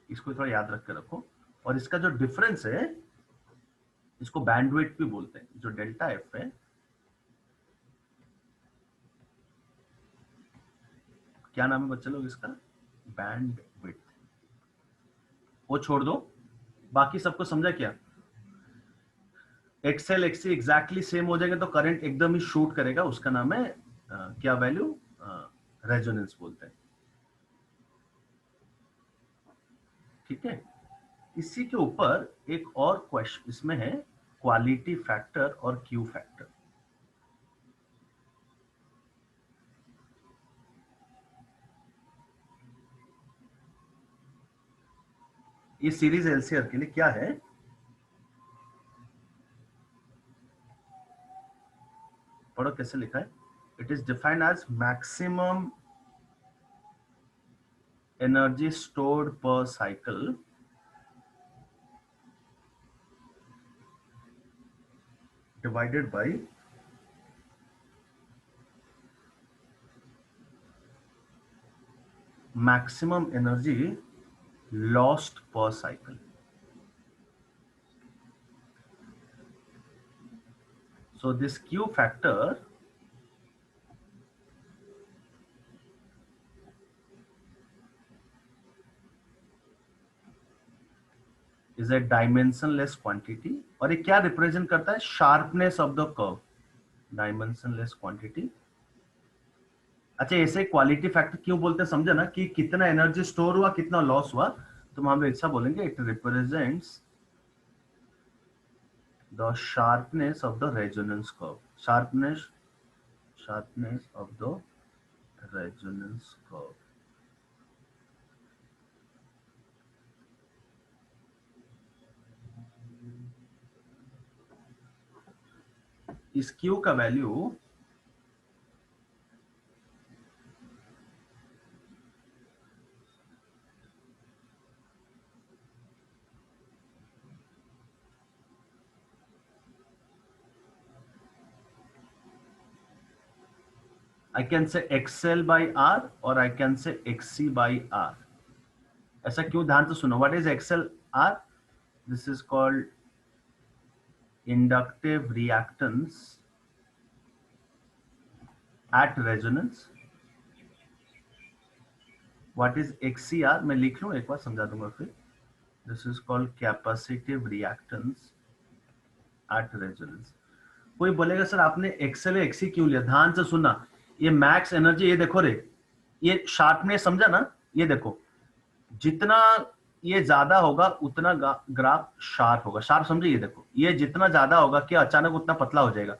इसको थोड़ा याद रख के रखो। और इसका जो डिफरेंस है, इसको बैंडविड्थ भी बोलते हैं। जो डेल्टा एफ है, क्या नाम है बच्चे लोग इसका? बैंडविड्थ। वो छोड़ दो, बाकी सबको समझा क्या? एक्सएल एक्सी एग्जैक्टली सेम हो जाएंगे तो करंट एकदम ही शूट करेगा, उसका नाम है क्या वैल्यू? रेजोनेंस बोलते हैं। ठीक है, इसी के ऊपर एक और क्वेश्चन इसमें है, क्वालिटी फैक्टर और क्यू फैक्टर। ये सीरीज एलसीआर के लिए क्या है, पढ़ो कैसे लिखा है। It is defined as maximum energy stored per cycle divided by maximum energy lost per cycle. So this Q factor is a dimensionless quantity और ये क्या रिप्रेजेंट करता है, sharpness of the curve, dimensionless quantity. अच्छा ऐसे quality factor क्यों बोलते हैं समझे ना, कि कितना एनर्जी स्टोर हुआ कितना लॉस हुआ, तो हम ऐसा बोलेंगे it represents the sharpness of the resonance curve, sharpness of the resonance curve. इस Q का value I can say XL by R or I can say XC by R. ऐसा क्यों, ध्यान से सुनो। What is XL R? This is called inductive reactance at resonance. What is XCR? मैं लिख लूं एक बार समझा दूंगा फिर। This is called capacitive reactance at resonance. कोई बोलेगा सर आपने XL या XC क्यों लिया, ध्यान से सुनना। ये मैक्स एनर्जी, ये देखो रे, ये शार्पनेस समझा ना, ये देखो जितना ये ज्यादा होगा उतना ग्राफ शार्प होगा, शार्प समझे, ये देखो ये जितना ज्यादा होगा क्या अचानक उतना पतला हो जाएगा,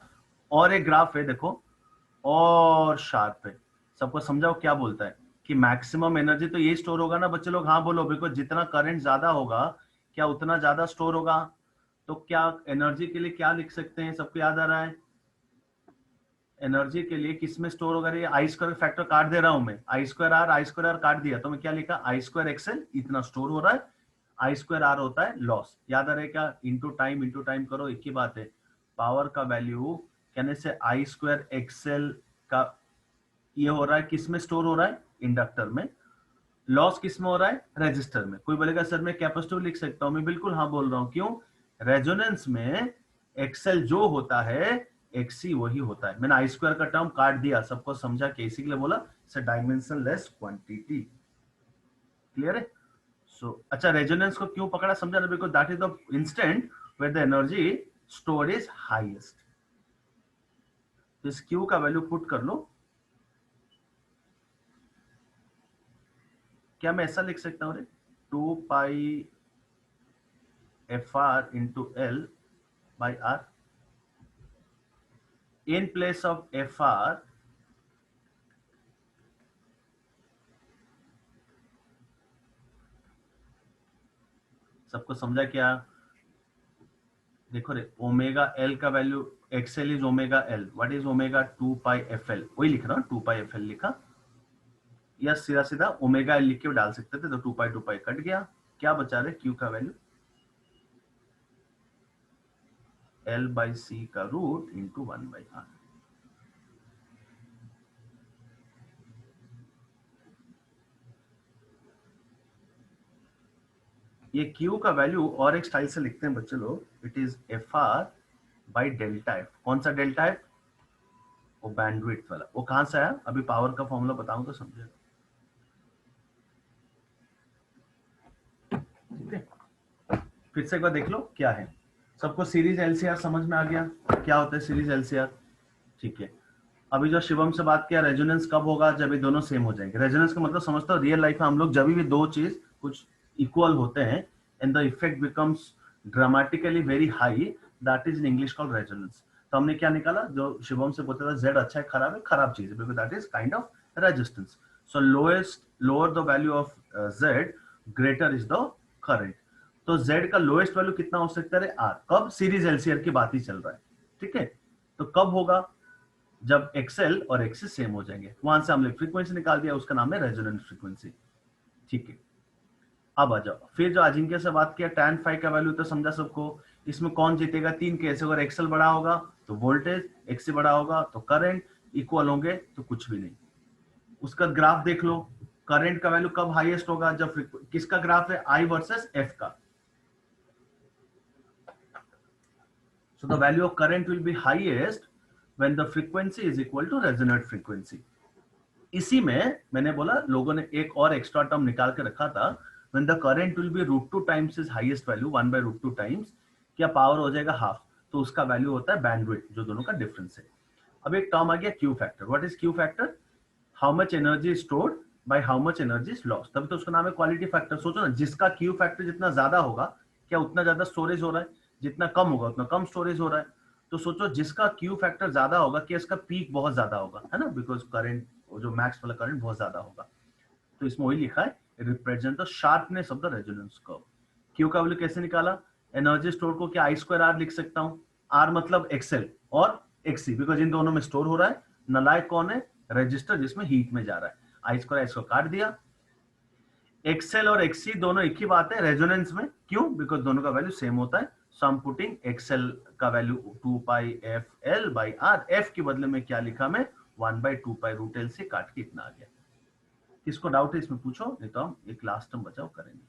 और एक ग्राफ है देखो और शार्प है। सबको समझाओ क्या बोलता है कि मैक्सिमम एनर्जी तो ये स्टोर होगा ना बच्चे लोग, हाँ बोलो, बिकॉज जितना करंट ज्यादा होगा क्या उतना ज्यादा स्टोर होगा। तो क्या एनर्जी के लिए क्या लिख सकते हैं, सबको याद आ रहा है, एनर्जी के लिए किस में स्टोर होगा, ये आई स्क्वायर फैक्टर काट दे रहा हूं मैं, आई स्क्वायर आर काट दिया, तो मैं क्या लिखा, आई स्क्वायर एक्सएल इतना स्टोर हो रहा है, आई स्क्वायर आर होता है लॉस, याद आ रहा है क्या, इंटू टाइम करो, एक ही बात है। पावर का वैल्यू कहने से आई स्क्वायर एक्सएल का ये हो रहा है, किस में स्टोर हो रहा है, इंडक्टर में। लॉस किस में हो रहा है, रेजिस्टर में। कोई बोलेगा सर मैं कैपेसिटर लिख सकता हूं, मैं बिल्कुल हाँ बोल रहा हूं, क्यों, रेजोनेंस में एक्सएल जो होता है एक्सी वही होता है। मैंने आई स्क्वायर का टर्म काट दिया, सबको समझा कि इसी के लिए बोला डायमेंशनलेस क्वांटिटी, क्लियर है। सो अच्छा रेजोनेंस को क्यों पकड़ा समझा ना, because that is the instant where the energy stored is highest. तो इस Q का वैल्यू पुट कर लो, क्या मैं ऐसा लिख सकता हूं, 2 पाई FR into L by R, in place of FR सबको समझा क्या, देखो रे ओमेगा एल का value, XL is omega L, what is omega, 2 pi FL, वही लिख रहा हूं 2 पाई FL लिखा, या सीधा सीधा ओमेगा एल लिख के डाल सकते थे, तो 2 पाई कट गया, क्या बचा रहे Q का वैल्यू L by C का रूट इंटू 1 by R। ये Q का वैल्यू और एक स्टाइल से लिखते हैं बच्चे लोग, it is FR by delta F। कौन सा डेल्टा F, वो बैंडविड्थ वाला, वो कहां से आया, अभी पावर का फॉर्मूला बताऊं तो समझे। ठीक है, फिर से एक बार देख लो क्या है, सबको सीरीज एलसीआर समझ में आ गया, क्या होता है सीरीज एलसीआर। ठीक है, अभी जो शिवम से बात किया, रेजोनेंस कब होगा, जब ये दोनों सेम हो जाएंगे। रेजोनेंस का मतलब समझता हो, रियल लाइफ में हम लोग जब भी दो चीज कुछ इक्वल होते हैं and the effect becomes dramatically very high, that is in English called resonance. तो हमने क्या निकाला, जो शिवम से बोलता था जेड अच्छा है खराब है, खराब चीज है, because that is kind of resistance. So lower the value of Z, greater is the current. तो Z का लोएस्ट वैल्यू कितना हो सकता है R। कब? सीरीज एलसीआर की बात ही चल रहा है, ठीक है। तो कब होगा? जब XL और XC सेम हो जाएंगे। वहां से हमने फ्रीक्वेंसी निकाल दिया, उसका नाम है रेजोनेंट फ्रीक्वेंसी, ठीक है। अब आ जाओ, फिर जो अजिंक्य से बात किया tan phi का वैल्यू तो समझा सबको। इसमें कौन जीतेगा? 3 केस, अगर XL बड़ा होगा तो वोल्टेज, XC बड़ा होगा तो करंट, इक्वल होंगे तो कुछ भी नहीं। उसका ग्राफ देख लो, करंट का वैल्यू कब हाईएस्ट होगा? जब किसका ग्राफ है? I वर्सेस F का। So the value of current will be highest when the frequency is equal to resonant frequency. इसी में मैंने बोला लोगों ने एक और एक्स्ट्रा टर्म निकाल के रखा था, when the current will be √2 times its highest value, 1/√2 times, क्या पावर हो जाएगा हाफ, तो उसका वैल्यू होता है बैंडविड्थ, जो दोनों का डिफरेंस है। अब एक टर्म आ गया Q factor. What is Q factor? How much energy stored by how much energy is lost. तभी तो उसका नाम है क्वालिटी फैक्टर। सोचो ना, जिसका क्यू फैक्टर जितना ज्यादा होगा, क्या उतना ज्यादा स्टोरेज हो रहा है? जितना कम होगा उतना कम स्टोरेज हो रहा है। तो सोचो जिसका क्यू फैक्टर ज्यादा होगा, कि इसका पीक बहुत ज्यादा होगा, है ना, बिकॉज करंट, जो मैक्स वाला करंट बहुत ज्यादा होगा। तो इसमें वही लिखा है, represent the sharpness of the resonance curve. Q का वैल्यू कैसे निकाला? एनर्जी स्टोर को क्या I2R लिख सकता हूं? R मतलब XL और XC, बिकॉज इन दोनों में स्टोर हो रहा है। नलायक कौन है? रजिस्टर, जिसमें हीट में जा रहा है। I2R इसको काट दिया। XL और XC दोनों एक ही बात है रेजोनेंस में। क्यों? बिकॉज दोनों का वैल्यू सेम होता है। सो आई एम पुटिंग XL का वैल्यू 2πfL/R। F के बदले में क्या लिखा मैं? 1/2π√L से काट के इतना आ गया। किसको डाउट है इसमें पूछो, नहीं तो हम एक लास्ट टर्म बचाओ करेंगे।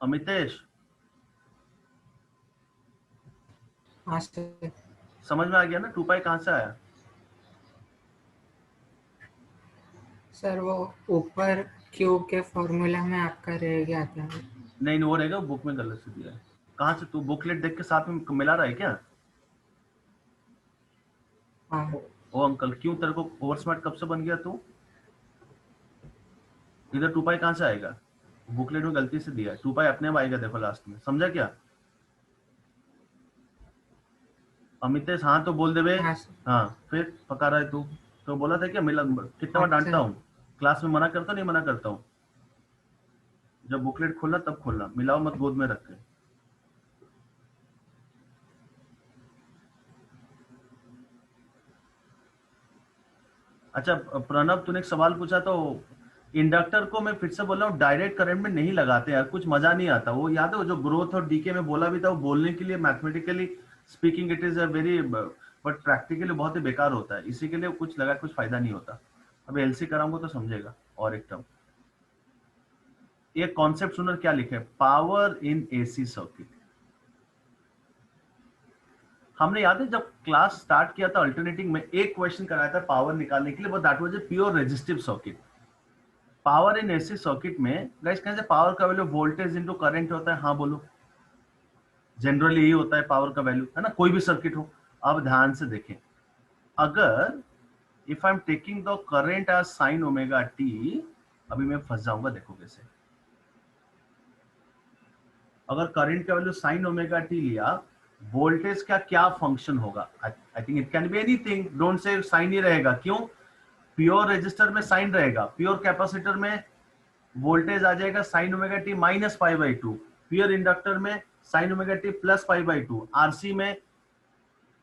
अमितेश, हाँ सर। समझ में आ गया ना 2π कहां से आया? सर वो ऊपर क्यूब के फॉर्मूला में आपका रह गया था। नहीं, वो रहेगा, बुक में गलत से दिया है। कहां से? तू बुकलेट देख के साथ में मिला रहा है क्या? हाँ ओ अंकल, क्यों तेरे को ओवर स्मार्ट कब से बन गया तू? इधर 2π कहां से आएगा? बुकलेट में गलती से दिया है। 2π अपने आप आएगा, देखो लास्ट में। समझा क्या? अमितेश हाँ तो बोल दे बे। हाँ सर। हाँ, फिर पका रहा है तू? तो बोला था क्या मिला? कितना बार डांटता हूँ क्लास में, मना करता नहीं मना करता हूँ? जब बुकलेट खोलना तब खोलना, मिलाओ मत गोद में रख के। अच्छा प्रणब, तूने एक सवाल पूछा, तो इंडक्टर को मैं फिर से बोल रहा हूँ, डायरेक्ट करंट में नहीं लगाते यार, कुछ मजा नहीं आता। वो याद है वो जो ग्रोथ और डीके में बोला भी था, वो बोलने के लिए mathematically speaking it is a very, but practically बहुत ही बेकार होता है। इसी के लिए कुछ लगा कुछ फायदा नहीं होता। अब एलसी कराऊंगा तो समझेगा। और एक टर्म, ये कॉन्सेप्ट सुनर क्या लिखे? Power in AC circuit. हमने याद है जब क्लास स्टार्ट किया था अल्टरनेटिंग में, एक क्वेश्चन कराया था पावर निकालने के लिए, but that was a pure resistive circuit. Power in AC circuit में गाइस कैसे पावर का वैल्यू वोल्टेज इनटू करंट होता है? हाँ बोलो, जनरली यही होता है पावर का वैल्यू, है ना, कोई भी सर्किट हो। अब ध्यान से देखें, अगर if I am taking the current as sine omega t, अभी मैं फंस जाऊंगा, देखो कैसे। अगर करंट का वैल्यू साइन ओमेगा टी लिया, वोल्टेज का क्या फंक्शन होगा? I think it can be anything, don't say sine ही रहेगा। क्यों? प्योर रेजिस्टर में साइन रहेगा, प्योर कैपेसिटर में वोल्टेज आ जाएगा sine omega t minus π/2, pure inductor में sine omega T plus π/2, RC में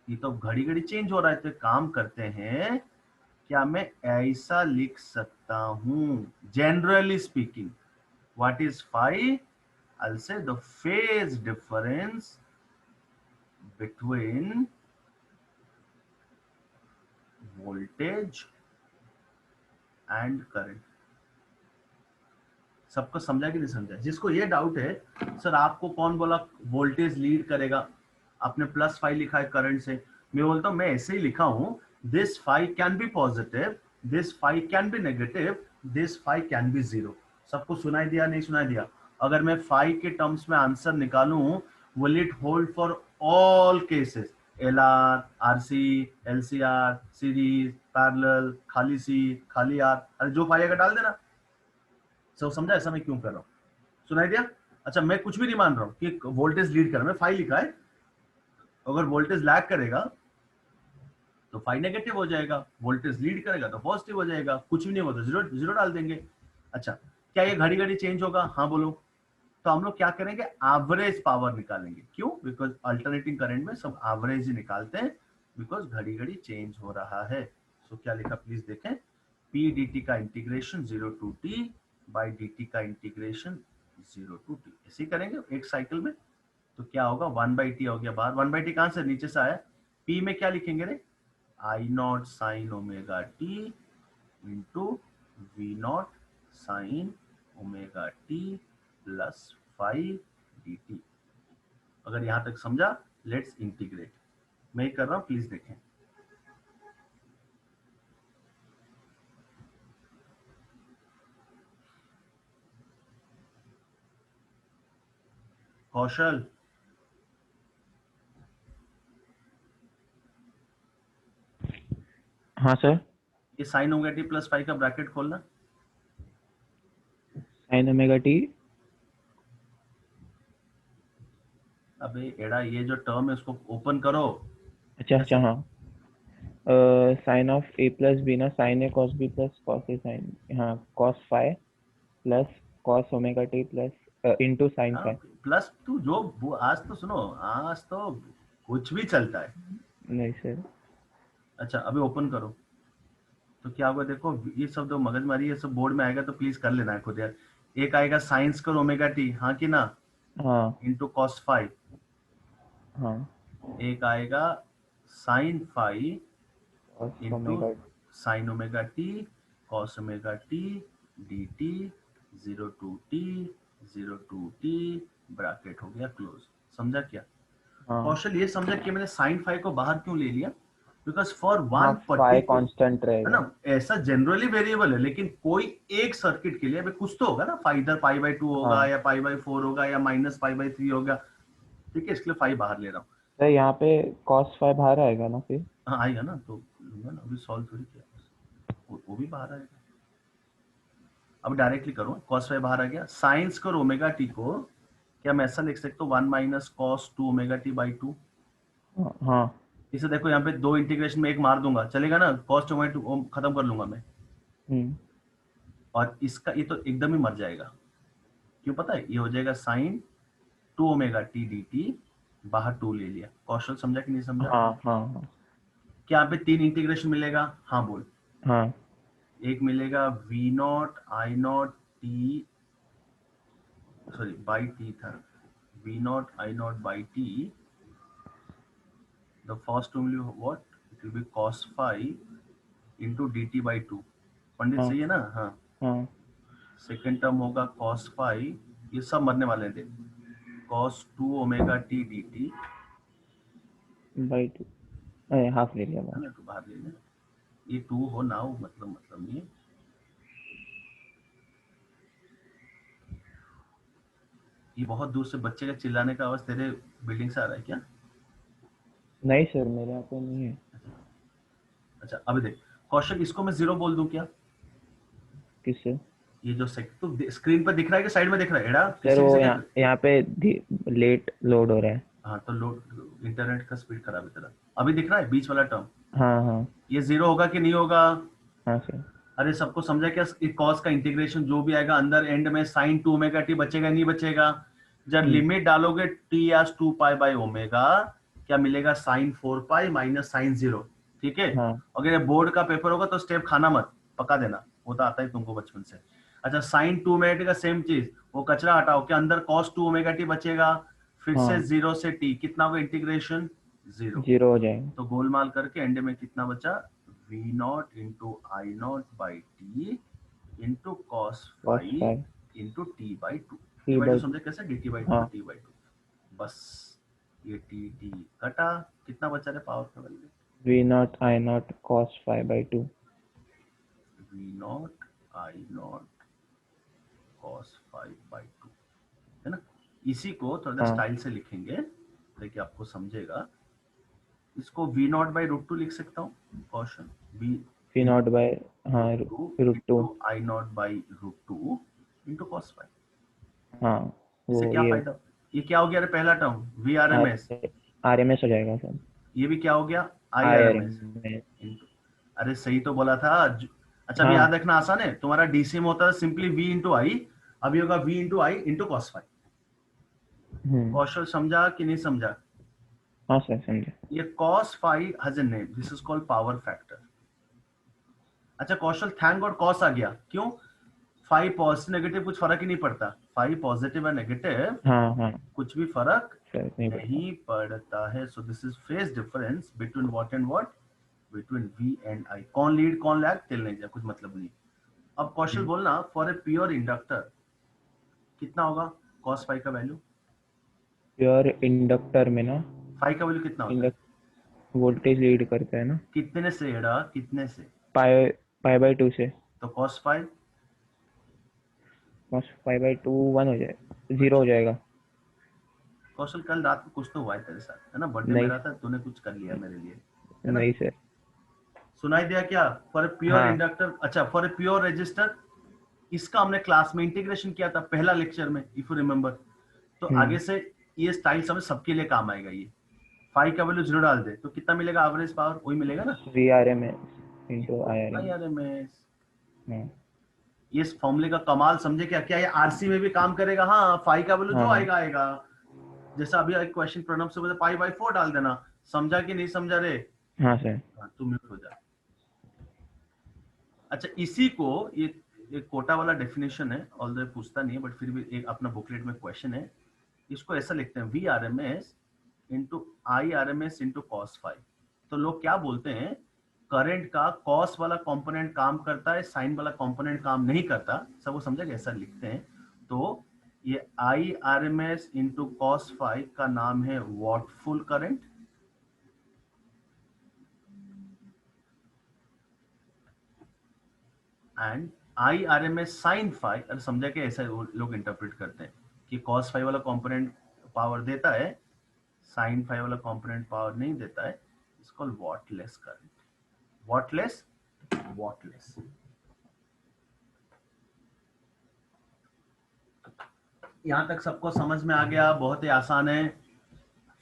ये तो घड़ी घड़ी चेंज हो रहा है। तो काम करते हैं, क्या मैं ऐसा लिख सकता हूं, generally speaking, what is phi? I'll say the phase difference between voltage and current। सबको समझा कि नहीं समझा? जिसको ये डाउट है सर आपको कौन बोला वोल्टेज लीड करेगा, आपने प्लस फाइव लिखा है करंट से, मैं बोलता हूं मैं ऐसे ही लिखा हूं, this five can be positive, this five can be negative, this five can be zero. सबको सुनाई दिया नहीं सुनाई दिया? अगर मैं फाइव के टर्म्स में आंसर निकालूं, will it hold for all cases? LR, RC, LCR, series, parallel, खाली C, खाली R, अरे जो फाइव का डाल देना। सब समझा ऐसा मैं क्यों कर रहा हूँ? सुनाई दिया? अच्छा मैं कुछ भी नहीं मान रहा हूँ कि वोल्टेज लीड कर रहा है, मैं फाइव लिखा है, अगर वोल्टेज लैग करेगा तो फाई नेगेटिव हो जाएगा, वोल्टेज लीड करेगा तो पॉजिटिव हो जाएगा, कुछ भी नहीं होगा तो जीरो जीरो डाल देंगे। अच्छा, क्या ये घड़ी घड़ी चेंज होगा? हाँ बोलो। तो हम लोग क्या करेंगे, एवरेज पावर निकालेंगे। क्यों? बिकॉज अल्टरनेटिंग करंट में सब एवरेज ही निकालते हैं, बिकॉज घड़ी घड़ी चेंज हो रहा है। सो क्या लिखा प्लीज देखें, पी डी टी का integration 0 to t by d T का इंटीग्रेशन 0 to t, ऐसे ही करेंगे एक साइकिल में। तो क्या होगा, 1/t हो गया बाहर। 1/t कहां से? नीचे से आया। p में क्या लिखेंगे रे, I nought sine omega t into V not sine omega T plus 5 dt। अगर यहां तक समझा, लेट्स इंटीग्रेट। मैं ही कर रहा हूं, प्लीज देखें। कौशल, हाँ सर। ये साइन ओमेगा टी प्लस 5 का ब्रैकेट खोलना। साइन ओमेगा टी, अबे एड़ा, ये जो टर्म है उसको ओपन करो। अच्छा अच्छा हाँ, sine of A plus B ना, sine A cos B plus cos A sine, हाँ cos phi plus cos omega T plus into sine phi. Plus तू जो आज तो सुनो, आज तो कुछ भी चलता है। नहीं सर। अच्छा, अभी ओपन करो तो क्या होगा देखो, ये सब जो मगजमारी ये सब बोर्ड में आएगा तो प्लीज कर लेना है खुद यार। एक आएगा साइन स्क्वायर ओमेगा टी, हाँ कि ना, हाँ इंटू कॉस फाई। हाँ, एक आएगा sine phi cos into omega, sine omega T cos omega T D T 0 to t bracket हो गया क्लोज। समझा क्या? हाँ कौशल ये समझा कि मैंने साइन फाई को बाहर क्यों ले लिया? बिकॉज फॉर हाँ, वन फाई पर्टिकुलर, कांस्टेंट है रहेगा। ना, ऐसा जनरली वेरिएबल है, लेकिन कोई एक सर्किट के लिए अभी कुछ तो होगा ना, फाई इधर π/2 होगा, हाँ या π/4 होगा, या माइनस π/3 होगा। ठीक है, इसलिए फाई बाहर ले रहा हूँ। सर यहाँ पे कॉस फाई बाहर आएगा ना फिर? हाँ आएगा ना, तो लूंगा ना, अभी सॉल्व थोड़ी किया, वो भी बाहर आएगा। अब डायरेक्टली करो, कॉस फाई बाहर आ गया। साइन स्क्वायर ओमेगा टी को क्या मैं ऐसा लिख सकता हूँ, 1 minus cos 2 omega T by 2। हाँ। इसे देखो यहाँ पे दो इंटीग्रेशन में एक मार दूंगा, चलेगा ना, कॉस ओमेगा टी खत्म कर लूंगा मैं। और इसका ये तो एकदम ही मर जाएगा। क्यों पता है? ये हो जाएगा sine 2 omega T D T, बाहर 2 ले लिया। कौशल समझा कि नहीं समझा? हाँ हाँ हाँ क्या यहाँ पे 3 इंटीग्रेशन मिलेगा? हाँ बोल। हाँ। एक मिलेगा V nought I nought t, sorry by t था, V nought I not by t. The first term will be what, it will be cos phi into dt by 2। Pandit हाँ सही है ना? हाँ। हाँ सेकेंड टर्म होगा cos phi, ये सब मरने वाले थे, cos 2 omega T D T, by 2, अरे हाफ ले लिया है बाहर। ना, तो बाहर ले लें। ये 2 हो ना हो मतलब नहीं है। ये बहुत दूर से बच्चे का चिल्लाने का आवाज तेरे बिल्डिंग से आ रहा है क्या? नहीं सर, मेरे यहाँ पे नहीं है। अच्छा अभी देख कौशल, इसको मैं 0 बोल दूं क्या? किससे? ये जो तो स्क्रीन पर दिख रहा है कि साइड में दिख रहा है? एड़ा सर वो यहाँ पे लेट लोड हो रहा है। हाँ तो लोड, इंटरनेट का स्पीड खराब है तेरा। अभी दिख रहा है बीच वाला टर्म? हाँ हाँ ये 0 होगा कि नहीं होगा? हाँ सर। अरे सबको समझा क्या? कॉस का इंटीग्रेशन जो भी आएगा अंदर एंड में साइन 2 ओमेगा टी बचेगा नहीं बचेगा? जब लिमिट डालोगे T as 2 pi by omega, क्या मिलेगा? Sine 4 pi minus sine 0। ठीक है। हाँ अगर ये बोर्ड का पेपर होगा तो स्टेप खाना मत, पका देना, वो तो आता है तुमको बचपन से। अच्छा साइन 2 ओमेगा टी का सेम चीज, वो कचरा हटाओ, क्या अंदर cos 2 ओमेगा टी बचेगा, फिर से 0 से t, कितना होगा इंटीग्रेशन? 0 हो जाएगा। तो गोलमाल करके एंड में कितना बचा? v not into I not by T into cos five into T by 2। समझे कैसे? dt by 2 T by 2। बस ये टी टी कटा, कितना बचा रहे पावर का value? v not I not cos phi by 2। v not I not cos 5 by 2, है ना? इसी को थोड़ा स्टाइल से लिखेंगे ताकि आपको समझेगा। इसको v नॉट बाई रूट 2 लिख सकता हूँ Kaushal, v naught by root 2 I not by root 2 into cos 5। हाँ इससे वो क्या फायदा? ये क्या हो गया रे? पहला term v R M S, RMS हो जाएगा सर। ये भी क्या हो गया? IRMS IRMS। into, अरे सही तो बोला था। अच्छा अभी हाँ। याद रखना आसान है, तुम्हारा डीसी में होता है सिंपली V इंटू आई, अभी होगा V इंटू आई इंटू कॉस फाई। कौशल समझा कि नहीं समझा? हाँ सर समझे। ये cos phi has a name, this is called power factor। अच्छा कौशल थैंक गॉड cos आ गया, क्यों? फाई पॉजिटिव नेगेटिव कुछ फर्क ही नहीं पड़ता, फाई पॉजिटिव और नेगेटिव हाँ हाँ कुछ भी फर्क सर नहीं पड़ता। नहीं पड़ता है। So this is phase difference between what and what, between V and I। कौन लीड कौन लैग टिल नहीं जा, कुछ मतलब नहीं। अब कौशल बोलना फॉर ए प्योर इंडक्टर कितना होगा cos phi का वैल्यू? प्योर इंडक्टर में ना फाई का वैल्यू कितना होता है? इंडक्ट वोल्टेज लीड करता है ना, कितने से एड़ा, कितने से? पाई बाई 2 से। तो cos phi cos pi by 2 1 हो जाएगा, 0 हो जाएगा। कौशल कल रात को कुछ तो हुआ है तेरे साथ, है ना? बर्थडे नहीं। मेरा था, तूने कुछ कर लिया मेरे लिए, है ना? नहीं सर। सुनाई दिया क्या? फॉर ए प्योर हाँ। इंडक्टर, अच्छा फॉर ए प्योर रेजिस्टर, इसका हमने क्लास में इंटीग्रेशन किया था पहला लेक्चर में, इफ यू रिमेंबर। तो आगे से ये स्टाइल समझ सबके लिए काम आएगा। ये फाई का वैल्यू 0 डाल दे तो कितना मिलेगा एवरेज पावर? वही मिलेगा ना, VRMS इंटू IRMS। IRMS। हाँ ये इस फॉर्मूले का कमाल समझे क्या? क्या ये आरसी में भी काम करेगा? हाँ, फाई का वैल्यू जो हाँ। आएगा आएगा। जैसा अभी एक क्वेश्चन प्रणव से बोले पाई बाई 4 डाल देना, समझा कि नहीं समझा रे? हाँ सर। हाँ, तू म्यूट हो जा। अच्छा इसी को ये एक कोटा वाला डेफिनेशन है, ऑल्दो पूछता नहीं है बट फिर भी एक अपना बुकलेट में क्वेश्चन है। इसको ऐसा लिखते हैं VRMS into IRMS into cos phi। तो लोग क्या बोलते हैं, करंट का cos वाला कंपोनेंट काम करता है, साइन वाला कंपोनेंट काम नहीं करता, सब वो समझेगा, ऐसा लिखते हैं। तो ये IRMS इंटू cos phi का नाम है wattful current, and IRMS sine phi, अरे समझा कि ऐसा लोग इंटरप्रेट करते हैं कि cos फाई वाला कंपोनेंट पावर देता है, साइन फाई वाला कंपोनेंट पावर नहीं देता है। It's called wattless current. Wattless, wattless. यहां तक सबको समझ में आ गया? बहुत ही आसान है,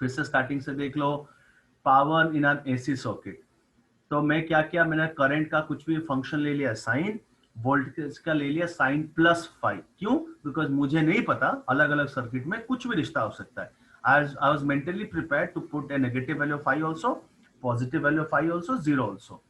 फिर से स्टार्टिंग से देख लो। Power in an AC circuit, तो मैं क्या किया, मैंने करंट का कुछ भी फंक्शन ले लिया साइन, वोल्टेज का ले लिया साइन प्लस फाई। क्यों? बिकॉज मुझे नहीं पता, अलग अलग सर्किट में कुछ भी रिश्ता हो सकता है। I was mentally prepared to put a negative value of phi also, positive value of phi also, zero also.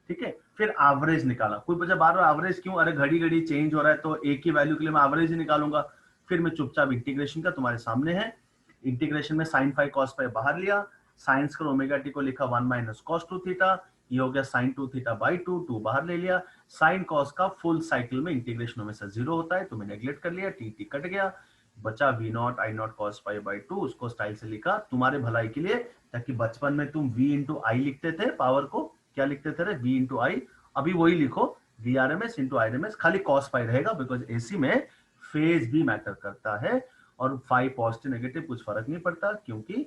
ठीक है, फिर एवरेज निकाला। कोई पूछा बार बार एवरेज क्यों? अरे घड़ी घड़ी चेंज हो रहा है तो एक ही वैल्यू के लिए मैं एवरेज ही निकालूंगा। फिर मैं चुपचाप इंटीग्रेशन का, तुम्हारे सामने है इंटीग्रेशन में साइन फाई कॉस फाई बाहर लिया, साइंस का ओमेगा टी को लिखा 1 माइनस कॉस 2 थीटा, ये हो गया साइन 2 थीटा बाई 2 बाहर ले लिया। साइन कॉस का फुल साइकिल में इंटीग्रेशन हमेशा 0 होता है, तो मैं नेग्लेक्ट कर लिया, टी टी कट गया, बचा v not I not cos pi by 2। उसको स्टाइल से लिखा तुम्हारे भलाई के लिए, ताकि बचपन में तुम v इंटू आई लिखते थे, पावर को क्या लिखते थे रे? v इंटू आई। अभी वही लिखो, VRMS इंटू IRMS, खाली कॉस पाई रहेगा बिकॉज एसी में फेज भी मैटर करता है, और फाई पॉजिटिव नेगेटिव कुछ फर्क नहीं पड़ता क्योंकि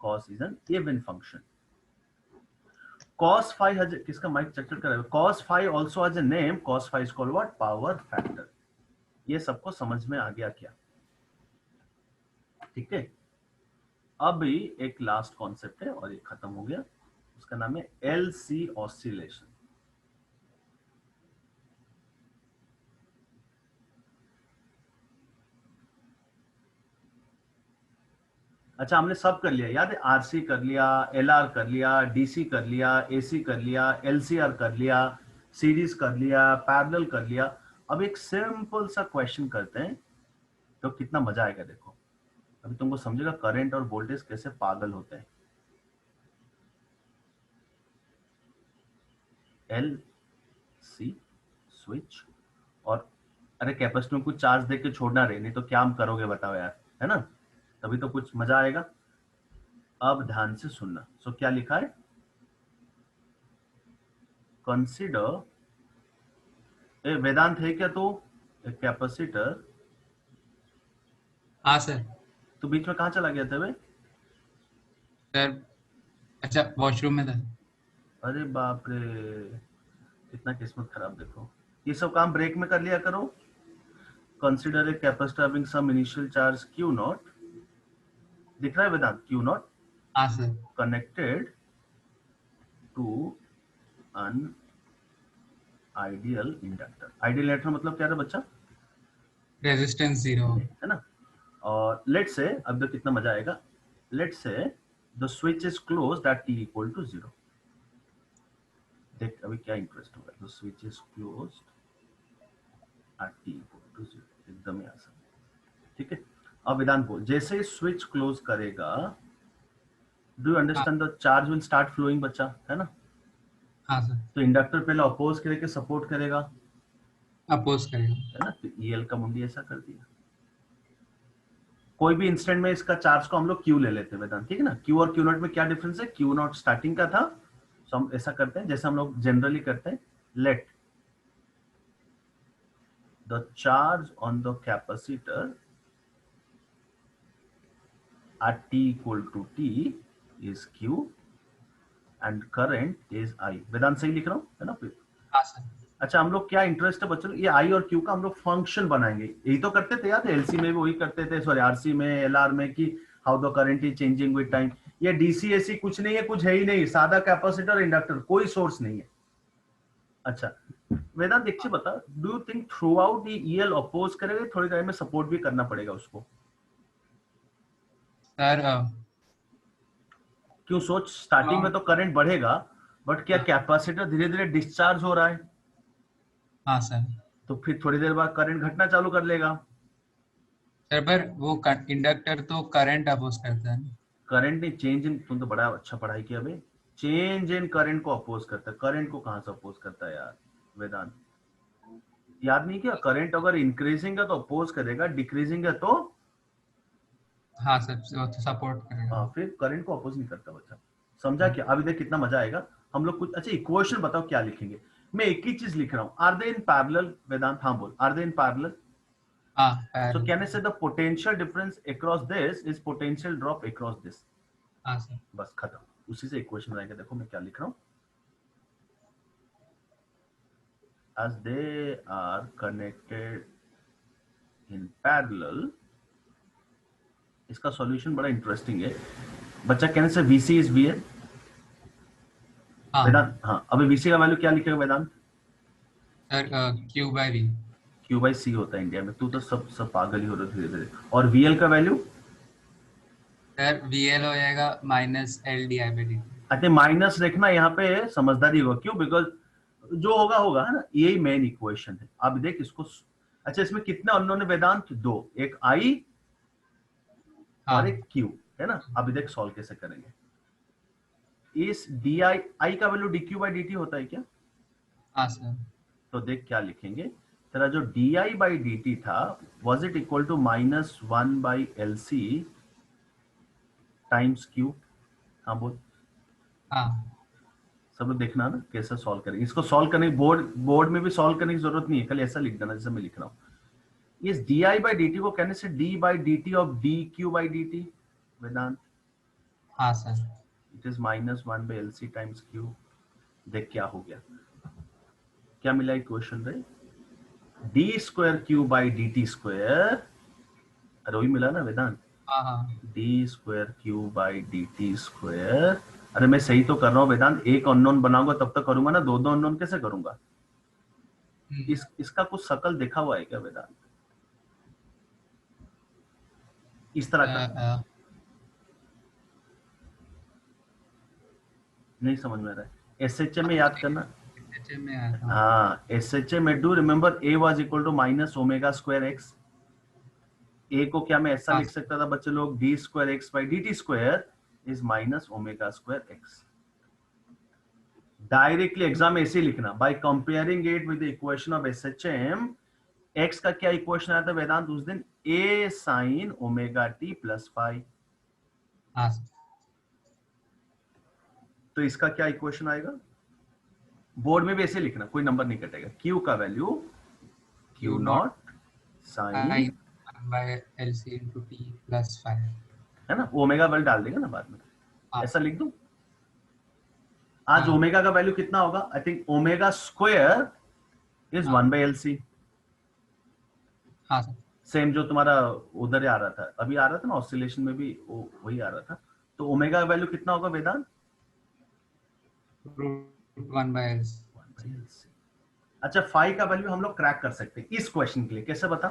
cos is an even function. cos phi has किसका माइक चेक कर रहा है? cos phi also has a name, cos phi is called what? Power factor। ये सबको समझ में आ गया क्या? ठीक है, अभी एक लास्ट कॉन्सेप्ट है और ये खत्म हो गया, उसका नाम है LC ऑसिलेशन। अच्छा हमने सब कर लिया, याद है? RC कर लिया, LR कर लिया, DC कर लिया, AC कर लिया, LCR कर लिया, सीरीज कर लिया, पैरेलल कर लिया। अब एक सिंपल सा क्वेश्चन करते हैं तो कितना मजा आएगा। देखो अभी तुमको समझेगा करंट और वोल्टेज कैसे पागल होते हैं। LC स्विच, और अरे कैपेसिटर में कुछ चार्ज देके छोड़ना रहे, नहीं तो क्या हम करोगे बताओ यार, है ना? तभी तो कुछ मजा आएगा। अब ध्यान से सुनना। सो क्या लिखा है? कंसीडर ए वेदांत है क्या तू? A capacitor. हाँ सर। तू बीच में कहाँ चला गया था बे? सर अच्छा वॉशरूम में था। अरे बाप रे, कितना किस्मत खराब। देखो ये सब काम ब्रेक में कर लिया करो। Consider a capacitor having some initial charge Q naught, दिख रहा है वेदांत? Q नॉट हाँ sir. connected to an ideal inductor. Ideal inductor मतलब क्या है बच्चा? रेजिस्टेंस 0। है ना। और लेट से, अब देखो कितना मजा आएगा, let say the switch is closed at t equal to 0। देख अभी क्या इंटरेस्ट होगा, the switch is closed at t equal to 0, एकदम ही आसान। ठीक है, अब वेदांत बोल, जैसे ही स्विच क्लोज करेगा, do you understand, the charge will start flowing बच्चा, है ना। हाँ सर, तो इंडक्टर पहले अपोज करके सपोर्ट करेगा, अपोज करेगा। है ना। तो ईएल का मुंडी ऐसा कर दिया। कोई भी इंस्टेंट में इसका चार्ज को हम लोग क्यू ले लेते हैं वेदांत, ठीक है ना। क्यू और क्यू नॉट में क्या डिफरेंस है? क्यू नॉट स्टार्टिंग का था, तो हम ऐसा करते हैं जैसे हम लोग जनरली करते हैं, let the charge on the capacitor at t equal to t is q and current is I। वेदांत सही लिख रहा हूँ, है ना। हाँ सर। अच्छा, हम लोग क्या इंटरेस्ट है बच्चों, ये आई और क्यू का हम लोग फंक्शन बनाएंगे। यही तो करते थे याद है, एलसी में भी वही करते थे, सॉरी आरसी में, एलआर में, कि how the current is changing with time. ये डीसी एसी कुछ नहीं है, कुछ है ही नहीं, सादा कैपेसिटर इंडक्टर, कोई सोर्स नहीं है। अच्छा वेदांत देखिए बता, do you think throughout EL oppose करेगा, थोड़ी टाइम में सपोर्ट भी करना पड़ेगा उसको? सर क्यों, सोच, स्टार्टिंग में तो करंट बढ़ेगा, बट क्या कैपेसिटर धीरे धीरे डिस्चार्ज हो रहा है, हाँ सर। तो फिर थोड़ी देर बाद करंट घटना चालू कर लेगा। सर पर वो इंडक्टर तो करंट अपोज करता है। करंट नहीं, चेंज इन, तुम तो बड़ा अच्छा पढ़ाई किया भाई, चेंज इन करंट को अपोज करता है। करंट को कहां से अपोज करता है यार वेदांत, याद नहीं किया? करंट अगर इंक्रीजिंग है तो अपोज करेगा, डिक्रीजिंग है तो हाँ सर, वो तो सपोर्ट करेगा। फिर करंट को अपोज नहीं करता बच्चा। समझा क्या? अभी देख कितना मजा आएगा। हम लोग कुछ, अच्छा इक्वेशन बताओ क्या लिखेंगे। मैं एक ही चीज लिख रहा हूं, आर दे इन पैरेलल वेदांत? हाँ बोल, आर दे इन पैरेलल? हाँ, So parallel। can I say the potential difference across this is potential drop across this? हाँ सर। बस खत्म, उसी से इक्वेशन बनाएंगे। देखो मैं क्या लिख रहा हूं, as they are connected in parallel। इसका सॉल्यूशन बड़ा इंटरेस्टिंग है बच्चा। कहने से VC is VL हाँ वेदांत। हाँ, अभी VC का वैल्यू क्या लिखेगा Vedant? Sir, Q by V। Q by C होता है इंडिया में, तू तो सब पागल ही हो रहा है धीरे धीरे। और VL का वैल्यू? सर VL हो जाएगा minus L DI by dt। अच्छा, माइनस देखना यहाँ पे समझदारी होगा, क्यों? बिकॉज जो होगा होगा, है ना, यही मेन इक्वेशन है। अब देख इसको, अच्छा इसमें कितने अननोन है वेदांत? दो, एक I हाँ और एक Q, है ना। अभी देख सॉल्व कैसे करेंगे। इस DI, I का वैल्यू dQ by dt होता है क्या? हाँ सर। तो देख क्या लिखेंगे, तेरा जो DI by dt था, was it equal to -1 by LC times Q? हाँ बोल। हाँ सब लोग देखना ना कैसे सॉल्व करेंगे इसको। सॉल्व करने बोर्ड में भी सॉल्व करने की जरूरत नहीं है, खाली ऐसा लिख देना जैसे मैं लिख रहा हूँ। इस d I by d t को कहने से d by d t of d q by d t Vedant, हाँ sir. It is -1 by L C times q. देख क्या हो गया, क्या मिला इक्वेशन रे? D square q by d t square, अरे वही मिला ना वेदांत, हाँ हाँ d square q by d t square. अरे मैं सही तो कर रहा हूँ वेदांत, एक अननोन बनाऊंगा तब तक करूंगा ना, दो अननोन कैसे करूंगा? इसका कुछ शकल देखा हुआ है क्या वेदांत? इस तरह का नहीं समझ में रहा है। एसएचए में याद करना, SHA में आया था। हाँ एसएचए में do remember a was equal to minus omega square x. A को क्या मैं ऐसा लिख सकता था बच्चे लोग, d square x by d t square is minus omega square x. Directly exam में ऐसे लिखना, by comparing it with the equation of SHM. X का क्या इक्वेशन आया था वेदांत उस दिन? A sine omega T plus five. हाँ सर। तो इसका क्या इक्वेशन आएगा? बोर्ड में भी ऐसे लिखना, कोई नंबर नहीं कटेगा। क्यू का value Q naught sine by LC into T plus 5, है ना, ओमेगा वैल्यू डाल देगा ना बाद में, हाँ। ऐसा लिख दूं। आज ओमेगा का वैल्यू कितना होगा? I think omega square is 1 by LC। हाँ सर। सेम जो तुम्हारा उधर आ रहा था, अभी आ रहा था ना ऑसिलेशन में भी वही आ रहा था। तो ओमेगा का वैल्यू कितना होगा वेदांत? √1 by L. 1/LC। अच्छा, फाई का वैल्यू हम लोग क्रैक कर सकते हैं इस क्वेश्चन के लिए। कैसे बता?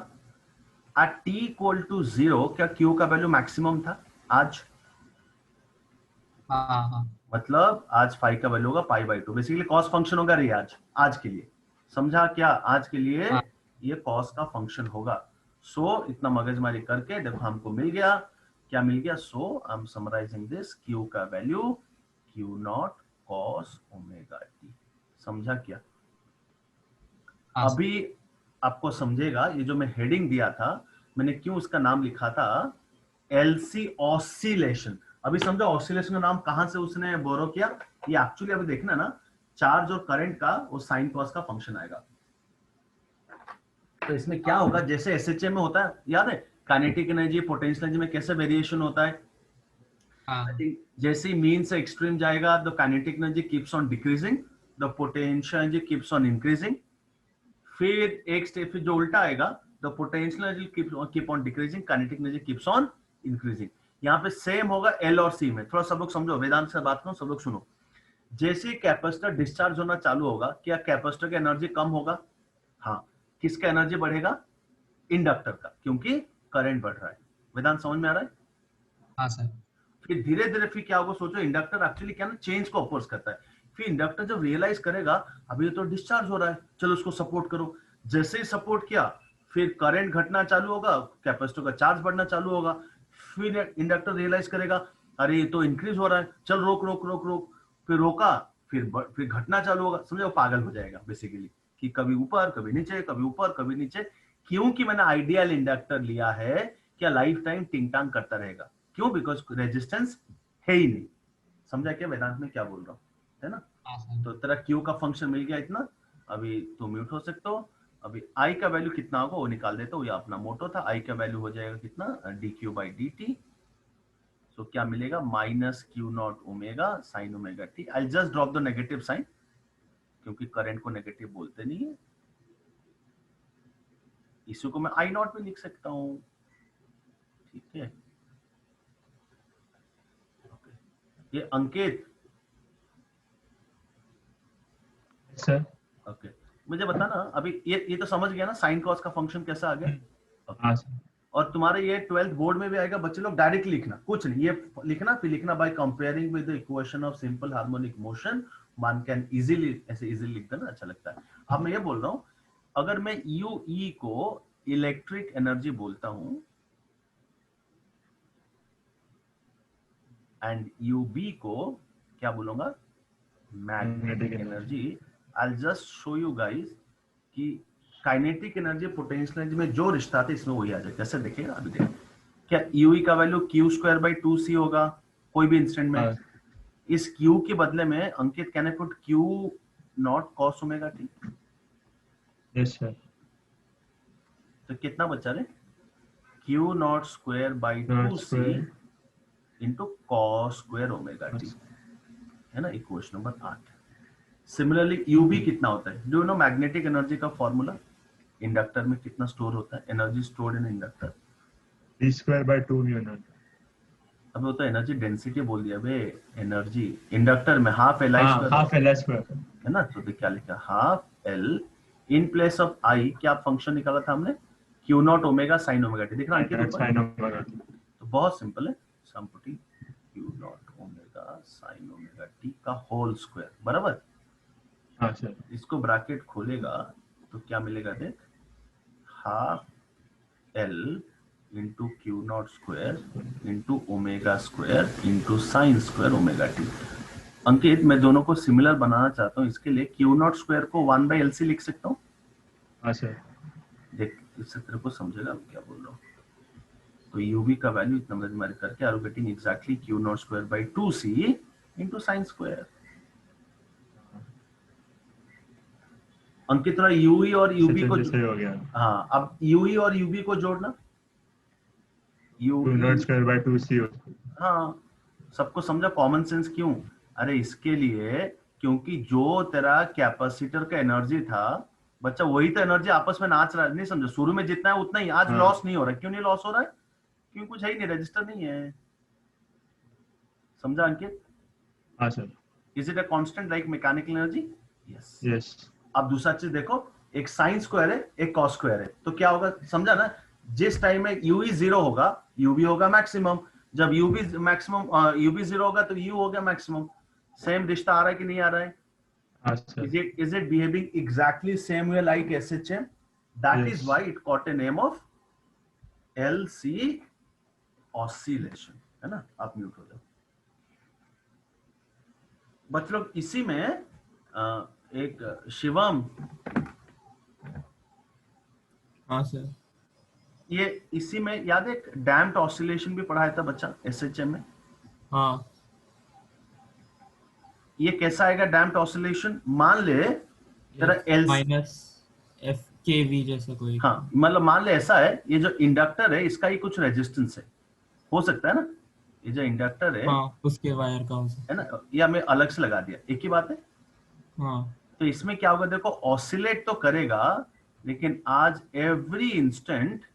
एट t इक्वल टू 0 क्या q का वैल्यू मैक्सिमम था आज? हाँ मतलब आज फाई का वैल्यू होगा π/2। बेसिकली कॉस फंक्शन होगा रे आज के लिए। समझा क्या? आज के लिए हाँ। ये कॉस का फंक्शन होगा। सो इतना मगजमारी करके देखो हमको मिल गया, क्या मिल गया? So I am summarising this, q का value q0 cos omega t। समझा क्या? हाँ अभी आपको समझेगा, ये जो मैं हेडिंग दिया था, मैंने क्यों उसका नाम लिखा था एलसी ऑसिलेशन। अभी समझो ऑसिलेशन का नाम कहां से उसने बोरो किया। ये एक्चुअली अभी देखना ना, चार्ज और करंट का वो साइन कॉस का फंक्शन आएगा। तो इसमें क्या होगा, जैसे एसएचए में होता है, याद है काइनेटिक एनर्जी पोटेंशियल एनर्जी में कैसे वेरिएशन होता है? हाँ जैसे मीन से एक्सट्रीम जाएगा, the kinetic energy keeps on decreasing, the potential energy keeps on increasing. फिर एक स्टेप जो उल्टा आएगा, the potential energy keep on decreasing, kinetic energy keeps on increasing. यहाँ पे सेम होगा एल और सी में। थोड़ा सब लोग समझो, वेदांत से बात करो, सब लोग सुनो। जैसे कैपेसिटर डिस्चार्ज होना चालू होगा, क्या कैपेसिटर की एनर्जी कम होगा? हाँ। किसका एनर्जी बढ़ेगा? इंडक्टर का, क्योंकि करंट बढ़ रहा है। वेदांत समझ में आ रहा है? हाँ सर। फिर धीरे धीरे फिर क्या होगा, सोचो इंडक्टर एक्चुअली क्या ना चेंज को अपोज करता है। फिर इंडक्टर जब रियलाइज करेगा अभी तो डिस्चार्ज हो रहा है, चलो उसको सपोर्ट करो। जैसे ही सपोर्ट किया, फिर करंट घटना चालू होगा, कैपेसिटर का चार्ज बढ़ना चालू होगा। फिर इंडक्टर रियलाइज करेगा अरे ये तो इंक्रीज हो रहा है, चल रोक रोक रोक रोक। फिर रोका, फिर घटना चालू होगा। समझो, पागल हो जाएगा बेसिकली, कि कभी ऊपर कभी नीचे, कभी ऊपर कभी नीचे। क्योंकि मैंने आइडियल इंडक्टर लिया है, क्या लाइफ टाइम टिंग टांग करता रहेगा। क्यों? बिकॉज रेजिस्टेंस है ही नहीं। समझा क्या वेदांत में क्या बोल रहा हूँ, है ना? हाँ सर। तो तेरा क्यू का फंक्शन मिल गया इतना। अभी तो म्यूट हो सकते हो। अभी आई का वैल्यू कितना होगा वो निकाल देता हूँ, ये अपना मोटो था। आई का वैल्यू हो जाएगा कितना? dq/dt। सो क्या मिलेगा? -q0 omega sine omega T. I just drop the negative sine, क्योंकि करंट को नेगेटिव बोलते नहीं है। इसी को मैं I0 भी लिख सकता हूँ, ठीक है? ये अंकित, सर ओके, मुझे बताना अभी ये तो समझ गया ना साइन कॉस का फंक्शन कैसा आ गया? हाँ सर। और तुम्हारे ये 12th बोर्ड में भी आएगा, बच्चे लोग डायरेक्ट लिखना, कुछ नहीं, ये लिखना, फिर लिखना by comparing with the equation of simple harmonic motion one can easily, ऐसे इजीली लिख देना, अच्छा लगता है। अब मैं ये बोल रहा हूँ, अगर मैं UE को इलेक्ट्रिक एनर्जी बोलता हूं एंड UB को क्या बोलूंगा? Magnetic energy. I just show you guys कि काइनेटिक एनर्जी पोटेंशियल एनर्जी में जो रिश्ता था इसमें वही आ जाए। कैसे देखेगा? अभी देखिए, क्या UE का वैल्यू q²/2c होगा कोई भी इंस्टेंट में? इस q के बदले में Ankit can I put q0 cos omega t। Yes sir. तो कितना बचा रे? q0²/2c into cos² omega t, है ना? Equation number 8। सिमिलरली UB कितना होता है? Do you know magnetic energy का फॉर्मूला? इंडक्टर में कितना स्टोर होता है energy? Stored in inductor d²/2 μ0। अब वो तो एनर्जी डेंसिटी बोल दिया बे। एनर्जी इंडक्टर में हाफ Li², हाफ Li², है ना? तो क्या लिखा? Half L in place of I। क्या फंक्शन निकाला था हमने? q0 omega sine omega t। दिख रहा है अंकित? sin omega t। तो बहुत सिंपल है, sum putting q0 omega sine omega t का होल स्क्वायर, बराबर। हाँ सर। इसको ब्रैकेट खोलेगा तो क्या मिलेगा? देख, half L into q0² into omega into sine omega t। Ankit, मैं दोनों को सिमिलर बनाना चाहता हूँ, इसके लिए q0² को 1/LC लिख सकता हूँ। हाँ सर। देख, इससे तेरे को समझेगा मैं क्या बोल रहा हूँ। तो UB का वैल्यू इतना मदद करके are getting exactly q0²/2c into sine. Ankit, थोड़ा UE और UB को सही हो गया। हाँ, अब UE और UB को जोड़ना। q0²/2c। हाँ, सबको समझा? कॉमन सेंस क्यों? अरे इसके लिए, क्योंकि जो तेरा कैपेसिटर का एनर्जी था बच्चा, वही तो एनर्जी आपस में नाच रहा है। नहीं समझो? शुरू में जितना है उतना ही, आज लॉस नहीं हो रहा है। क्यों नहीं लॉस हो रहा है? क्योंकि कुछ है ही नहीं, रजिस्टर नहीं है। समझा अंकित? हाँ sir. Is it a constant like mechanical energy? Yes. Yes. अब दूसरा चीज देखो, एक साइन स्क्वायर है, एक कॉस स्क्वायर है, तो क्या होगा समझा ना? जिस टाइम में u ही 0 होगा, u भी होगा मैक्सिमम। जब u भी मैक्सिमम, u भी 0 होगा तो u हो गया मैक्सिमम। सेम रिश्ता आ रहा है कि नहीं आ रहा है? हाँ sir. Is it behaving exactly same way like SHM? That is Yes. why it got a name of LC oscillation, है ना? आप म्यूट हो जाओ बच्चों लोग। इसी में एक शिवम, हाँ सर। ये इसी में याद है डैम्प्ड ऑसिलेशन भी पढ़ाया था बच्चा SHM में। हाँ ये कैसा आएगा डैम्प्ड ऑसिलेशन? मान ले तेरा एल, माइनस एफ के वी जैसा कोई। हाँ मतलब मान ले ऐसा है, ये जो इंडक्टर है इसका ही कुछ रेजिस्टेंस है, हो सकता है ना? ये जो इंडक्टर है, हाँ उसके वायर का हो सकता है ना, ये हमें अलग से लगा दिया, एक ही बात है। है। हाँ तो इसमें क्या होगा देखो, ऑसिलेट तो करेगा लेकिन आज एवरी इंस्टेंट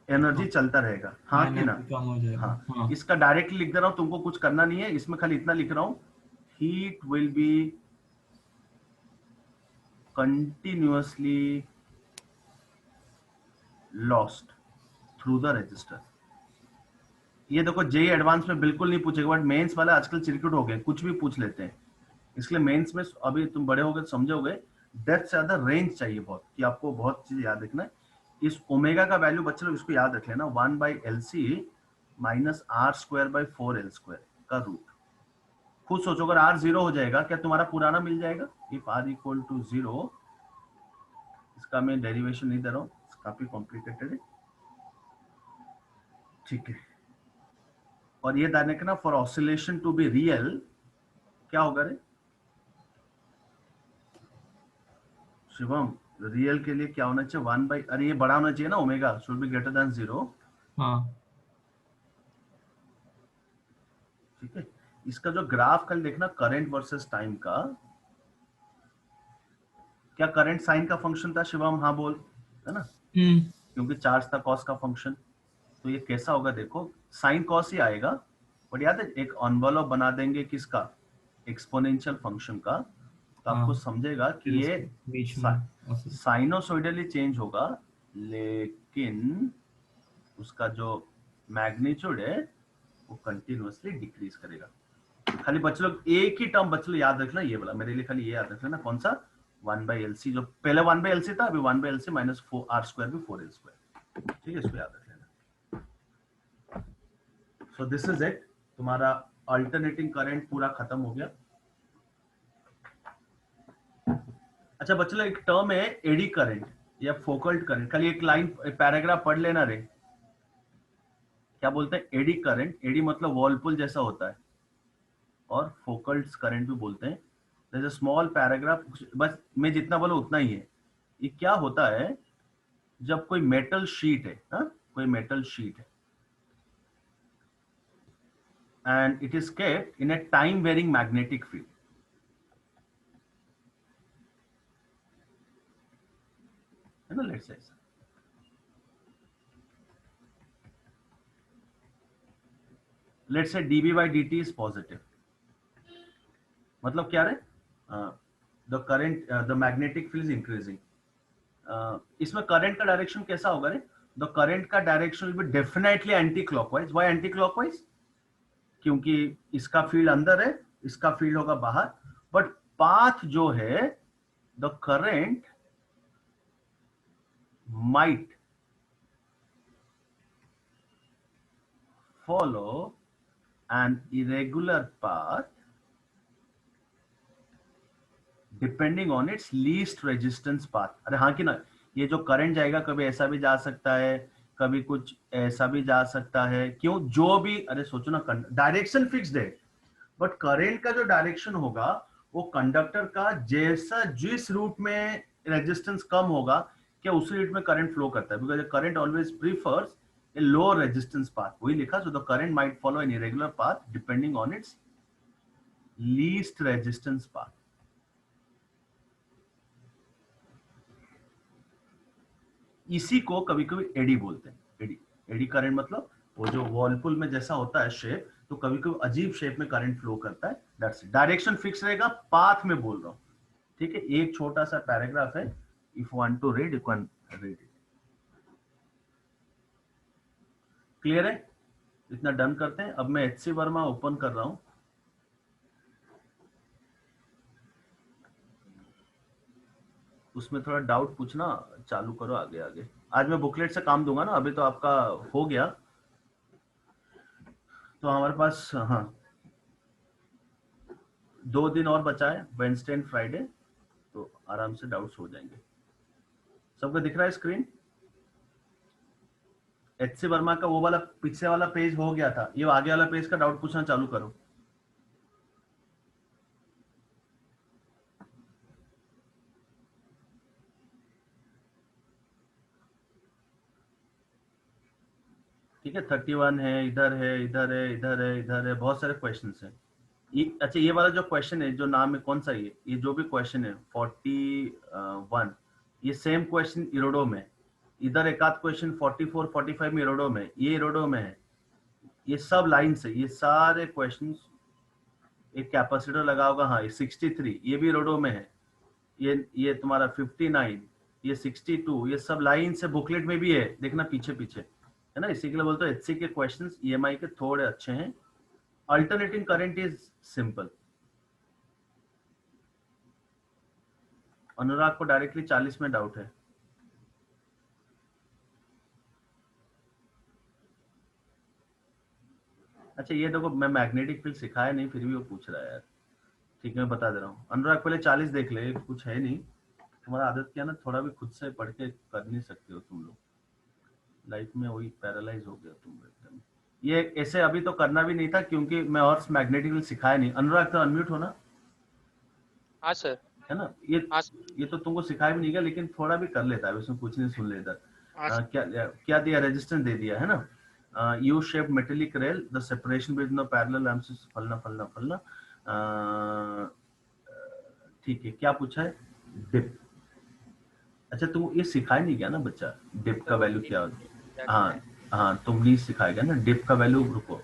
एनर्जी चलता रहेगा, हाँ कि ना? एनर्जी कम हो जाएगा। हाँ, हाँ इसका डायरेक्टली लिख दे रहा हूं, तुमको कुछ करना नहीं है, इसमें खाली इतना लिख रहा हूं, heat will be continuously lost through the register. ये देखो जेई एडवांस में बिल्कुल नहीं पूछेगा, बट मेंस वाले आजकल चिरकुट हो गए, कुछ भी पूछ लेते हैं। इसलिए मेंस में अभी तुम बड़े होगे तो समझोगे, डेप्थ से ज्यादा रेंज चाहिए बहुत, कि आपको बहुत चीज याद रखना है। इस ओमेगा का वैल्यू बच्चे लोग इसको याद रख लेना, 1/LC माइनस r²/4l² का रूट। खुद सोचो अगर r 0 हो जाएगा, क्या तुम्हारा पुराना मिल जाएगा? इफ r इक्वल टू 0, इसका मैं डेरिवेशन नहीं दे रहा हूँ, काफी कॉम्प्लिकेटेड है, ठीक है। और ये ध्यान रखना, for oscillation to be real क्या होगा रे शिवम? रियल के लिए क्या होना चाहिए? 1/, अरे ये बड़ा होना चाहिए ना, omega should be greater than 0। हाँ ठीक है। इसका जो ग्राफ कल देखना करंट वर्सेस टाइम का, क्या करंट साइन का फंक्शन था शिवम? हाँ बोल, है ना, क्योंकि चार्ज था कॉस का फंक्शन। तो ये कैसा होगा देखो, साइन कॉस ही आएगा, बट याद है एक एनवेलप बना देंगे किसका? एक्सपोनेंशियल फंक्शन का, तो आपको हाँ। समझेगा कि ये बीच में साइनोसॉइडली चेंज होगा, लेकिन उसका जो मैग्नीट्यूड है वो कंटिन्यूअसली डिक्रीज करेगा। खाली बच्चे लोग एक ही टर्म बच्चे लोग याद रखना, ये वाला मेरे लिए खाली ये याद रखना, कौन सा? 1/LC, जो पहले 1/LC था, अभी 1/LC माइनस r² भी 4l²। ठीक है, इसको याद रख लेना। सो दिस इज इट, तुम्हारा अल्टरनेटिंग करंट पूरा खत्म हो गया। अच्छा बच्चे लोग, एक टर्म है एडी करंट या फोकल्ट करंट, खाली एक लाइन पैराग्राफ पढ़ लेना रे। क्या बोलते हैं? Eddy current. एडी मतलब वॉलपुल जैसा होता है, और फोकल्ट करंट भी बोलते हैं। there's a small paragraph, बस मैं जितना बोलूं उतना ही है। ये क्या होता है, जब कोई मेटल शीट है, हा? कोई मेटल शीट है, and it is kept in a time varying magnetic field, है ना, let's say dB/dt is positive। मतलब क्या रे? The current, the magnetic field is increasing. इसमें करंट का डायरेक्शन कैसा होगा रे? द करंट का direction will be definitely anti clockwise. Why anti clockwise? क्योंकि इसका फील्ड अंदर है, इसका फील्ड होगा बाहर, बट पाथ जो है, the current might follow an irregular path depending on its least resistance path. अरे हाँ कि ना, ये जो करंट जाएगा कभी ऐसा भी जा सकता है, कभी कुछ ऐसा भी जा सकता है, क्यों? जो भी, अरे सोचो ना, डायरेक्शन फिक्स्ड है, बट करंट का जो डायरेक्शन होगा वो कंडक्टर का जैसा जिस रूट में रेजिस्टेंस कम होगा, क्या उसी रूट में करंट फ्लो करता है, because current always prefers a low resistance path. वही लिखा, so the current might follow an irregular path depending on its least resistance path. इसी को कभी कभी एडी बोलते हैं। एडी, एडी करंट मतलब वो जो वॉलपुल में जैसा होता है शेप, तो कभी कभी अजीब शेप में करंट फ्लो करता है, दैट्स इट। डायरेक्शन फिक्स रहेगा, पाथ में बोल रहा हूँ, ठीक है। एक छोटा सा पैराग्राफ है, if want to read you can read it. Clear है? इतना डन करते हैं। अब मैं HC वर्मा ओपन कर रहा हूं। उसमें थोड़ा डाउट पूछना चालू करो, आगे आगे। आज मैं बुकलेट से काम दूंगा ना, अभी तो आपका हो गया, तो हमारे पास हाँ 2 दिन और बचा है, वेडनेसडे एंड फ्राइडे, तो आराम से डाउट्स हो जाएंगे। सबको दिख रहा है स्क्रीन? HC वर्मा का वो वाला पीछे वाला पेज हो गया था, ये आगे वाला पेज का डाउट पूछना चालू करो। ठीक है, 31 है, इधर है, इधर है, इधर है, इधर है, बहुत सारे क्वेश्चंस हैं। अच्छा, ये वाला जो क्वेश्चन है, जो नाम है कौन सा, ये जो भी क्वेश्चन है 41, ये सेम क्वेश्चन इरोडो में। इधर एक आध क्वेश्चन 44 45 में इरोडो में, ये इरोडो में है। ये सब लाइन से, ये सारे क्वेश्चन, एक कैपेसिटर लगा होगा, हाँ ये 63, ये भी इरोडो में है। ये तुम्हारा 59, ये 62, ये सब लाइन से बुकलेट में भी है, देखना पीछे पीछे, है ना। इसी के लिए बोलते हैं HC के क्वेश्चंस EMI के थोड़े अच्छे हैं। Alternating current is simple. Anurag को डायरेक्टली 40 में डाउट है। अच्छा ये देखो, मैं मैग्नेटिक फील्ड सिखाया नहीं, फिर भी वो पूछ रहा है यार। ठीक है, मैं बता दे रहा हूँ। अनुराग पहले 40 देख ले, कुछ है नहीं। तुम्हारा आदत क्या ना, थोड़ा भी खुद से पढ़ के कर नहीं सकते हो तुम लोग, लाइफ में वही पैरालाइज हो गया तुम एकदम। ये ऐसे अभी तो करना भी नहीं था, क्योंकि मैं और मैग्नेटिक फील्ड सिखाया नहीं। अनुराग तो अनम्यूट हो ना? हाँ सर। है ना, ये तो तुमको सिखाया भी नहीं गया, लेकिन थोड़ा भी कर लेता है, उसमें कुछ नहीं, सुन लेता। क्या दिया, रेजिस्टेंस दे दिया है ना। U shape metallic rail, the separation between the parallel lamps फलना फलना फलना। ठीक है, क्या पूछा है? डिप। अच्छा तुम ये सिखाया नहीं गया ना बच्चा, डिप का वैल्यू क्या होता है? हाँ तुम नहीं सिखाएगा ना डिप का वैल्यू। रुको,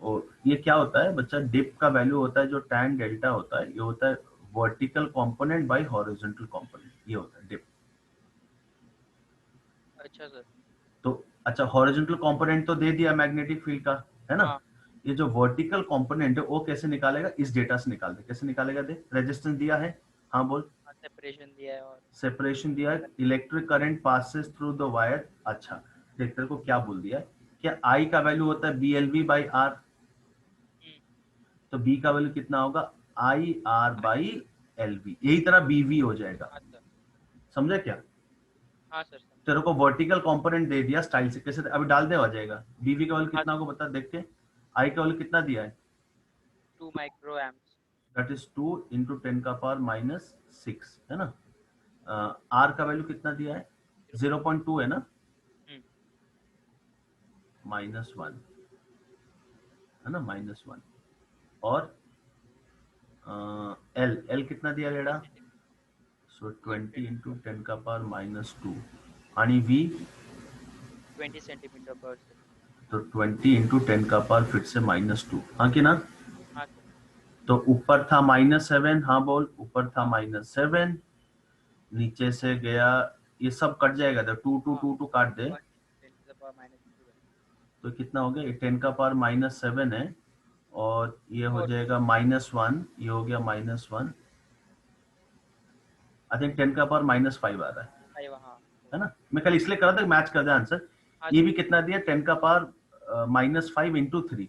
और ये क्या होता है बच्चा? डिप का वैल्यू होता है जो tan डेल्टा होता है, ये होता है vertical component bye horizontal component, ये होता है डिप। अच्छा सर। तो अच्छा, हॉरिजॉन्टल कंपोनेंट तो दे दिया मैग्नेटिक फील्ड का, है ना। ये जो वर्टिकल कंपोनेंट है वो कैसे निकालेगा? इस डेटा से निकाल दे। कैसे निकालेगा? दे, रेजिस्टेंस दिया है, हाँ बोल। सेपरेशन दिया है, और सेपरेशन दिया है, electric current passes through the wire. अच्छा देख, तेरे को क्या बोल दिया है? क्या I का वैल्यू होता है BLV बाई R, तो B का वैल्यू कितना होगा? IR बाई LV, यही तरह BV हो जाएगा। समझा क्या? हाँ सर। तेरे को वर्टिकल कंपोनेंट दे दिया स्टाइल से, कैसे अभी डाल दे हो जाएगा। BV का वैल्यू कितना होगा बता देख के। I का वैल्यू कितना दिया है? 2 माइक्रोएम्प्स, दैट इज 2 into 10 का पावर -6, है ना। R का वैल्यू कितना दिया है? 0.2 है ना, -1, है ना, -1। और L कितना दिया लेडा? सो 20 into 10 का पावर -2, आणि V 20 सेंटीमीटर पर सेकंड, तो 20 into 10 का पावर फिर से -2, हाँ कि ना। हाँ सर। तो ऊपर था -7, हाँ बोल, ऊपर था -7, नीचे से गया, ये सब कट जाएगा, तो 2 काट दे, 10 to the power -2, तो कितना हो गया? ये 10 का पावर -7 है, और ये हो जाएगा -1, ये हो गया -1। आई थिंक 10 का पावर -5 आ रहा है ना। मैं कल इसलिए कर रहा था मैच कर दे आंसर। ये भी कितना दिया? 10 का पावर -5 into 3,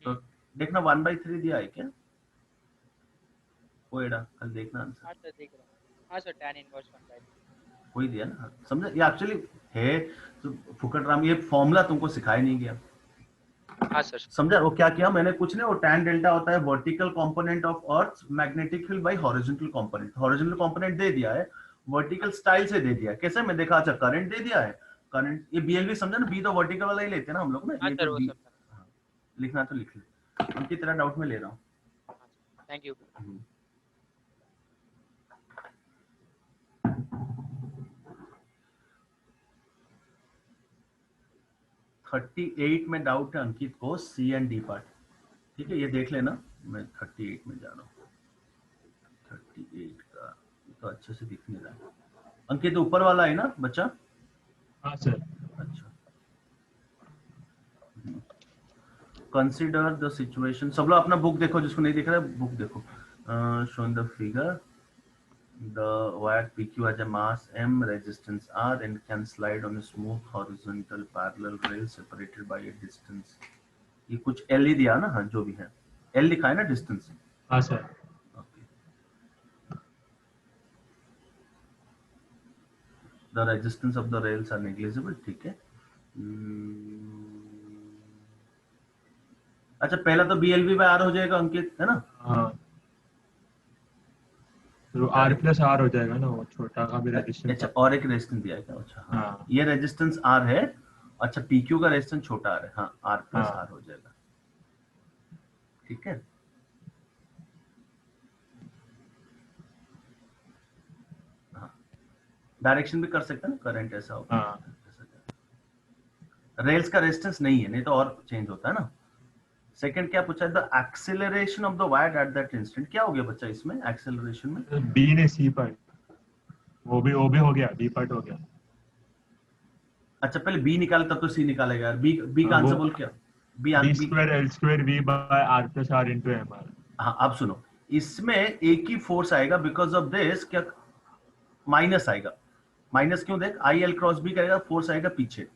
तो देखना 1/3 दिया है क्या? वो एडा कल देखना आंसर। हाँ सर देख रहा हूँ। हाँ सर, tan इनवर्स 1/3 कोई दिया ना, समझे? ये एक्चुअली है तो फुकट राम, ये फॉर्मूला तुमको सिखाया नहीं गया। हाँ सर। समझा? वो क्या किया मैंने? कुछ नहीं, वो tan डेल्टा होता है vertical component of earth magnetic field by horizontal component. Horizontal component दे दिया है, वर्टिकल स्टाइल से दे दिया। कैसे? मैं देखा, अच्छा करंट दे दिया है, करंट, ये BLV समझा ना, B तो वर्टिकल वाला ही लेते हैं ना हम लोग ना। ये तो B, लिखना तो लिख ले, उनकी तरह डाउट में ले रहा हूँ। Thank you. 38 में डाउट है अंकित को, C एंड D पार्ट। ठीक है, ये देख लेना, मैं 38 में जा रहा हूँ। 38 का तो अच्छे से दिख नहीं रहा है। अंकित ऊपर वाला है ना बच्चा? हाँ सर। अच्छा, कंसिडर द सिचुएशन। सब लोग अपना बुक देखो, जिसको नहीं दिख रहा है बुक देखो। Show the figure, the wire PQ has a mass m, resistance R, and can slide on a smooth horizontal parallel rail separated by a distance। ये कुछ L ही दिया ना? हाँ, जो भी है L लिखा है ना डिस्टेंस। हाँ sir. The resistance of the rails are negligible, ठीक है। अच्छा, पहला तो BLV by R हो जाएगा अंकित, है ना? हाँ, तो R प्लस R हो जाएगा ना, वो छोटा का भी रेजिस्टेंस। अच्छा, और एक रेजिस्टेंस दिया है क्या? अच्छा हाँ, हाँ। ये रेजिस्टेंस R है। अच्छा, PQ का रेजिस्टेंस छोटा R है। हाँ, R प्लस हाँ। R हो जाएगा, ठीक है। हाँ, डायरेक्शन भी कर सकते हैं ना, करंट ऐसा होगा। हाँ। रेल्स का रेजिस्टेंस नहीं है, नहीं तो और चेंज होता है ना। सेकंड क्या पूछा है? The acceleration of the wire at that instant. क्या हो गया बच्चा इसमें एक्सेलरेशन में? B ने C पार्ट, वो भी हो गया, B पार्ट हो गया। अच्छा, पहले B निकाले तब तो C निकालेगा यार। B का हाँ, आंसर वो बोल क्या? B square L square V by R plus R into M R. हाँ, अब सुनो, इसमें एक ही फोर्स आएगा, बिकॉज ऑफ दिस क्या माइनस आएगा। माइनस क्यों? देख, आई एल क्रॉस बी करेगा, फोर्स आएगा पीछे।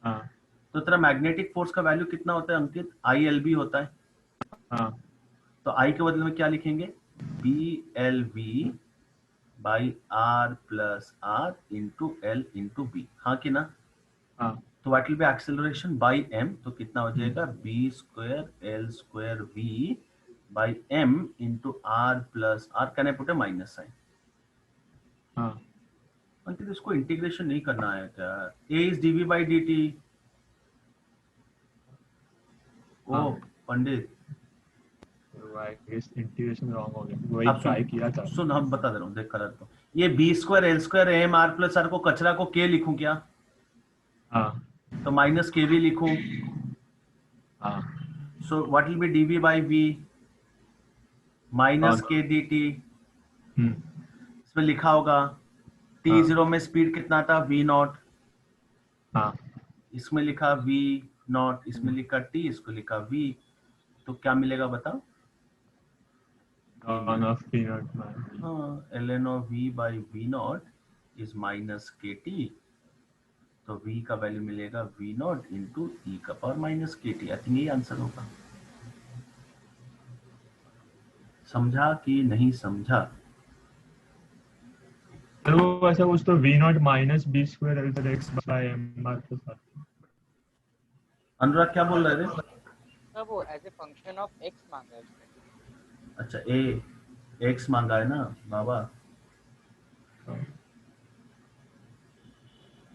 हाँ। तो तेरा मैग्नेटिक फोर्स का वैल्यू कितना होता है अंकित? आई एल बी होता है। हाँ। तो आई के बदले में क्या लिखेंगे? B L V by R plus R into L into B. हाँ कि ना? हाँ। तो what will be acceleration by M. तो कितना हो जाएगा? B square L square V by M into R plus R. Can I put a minus sign? हाँ। अंकित इसको इंटीग्रेशन नहीं करना है क्या? A is d v by d t. ओ पंडित, इंटीग्रेशन रॉन्ग हो गया, वही ट्राई किया था। सुन, हम बता दे रहा हूँ, देख कलर तो। ये B square L square M R plus R को कचरा को के लिखूं क्या? हाँ। तो माइनस के वी लिखूं। हाँ। So what will be DV by V minus K D T. इसमें लिखा होगा टी जीरो में स्पीड कितना था? V naught. हाँ। इसमें लिखा वी नॉट, इसमें लिखा टी, इसको लिखा वी। तो क्या मिलेगा बताओ? ln of P naught by V। हाँ, ln of v by v naught is minus kt। तो v का वैल्यू मिलेगा v naught into e का power minus kt। I think ये आंसर होगा। समझा कि नहीं समझा? तो वो ऐसा कुछ तो V naught minus B square L पर X by M R plus R। Anurag क्या बोल रहे थे? सर वो as a function of x मांगा है उसने। अच्छा, ए x मांगा है ना बाबा।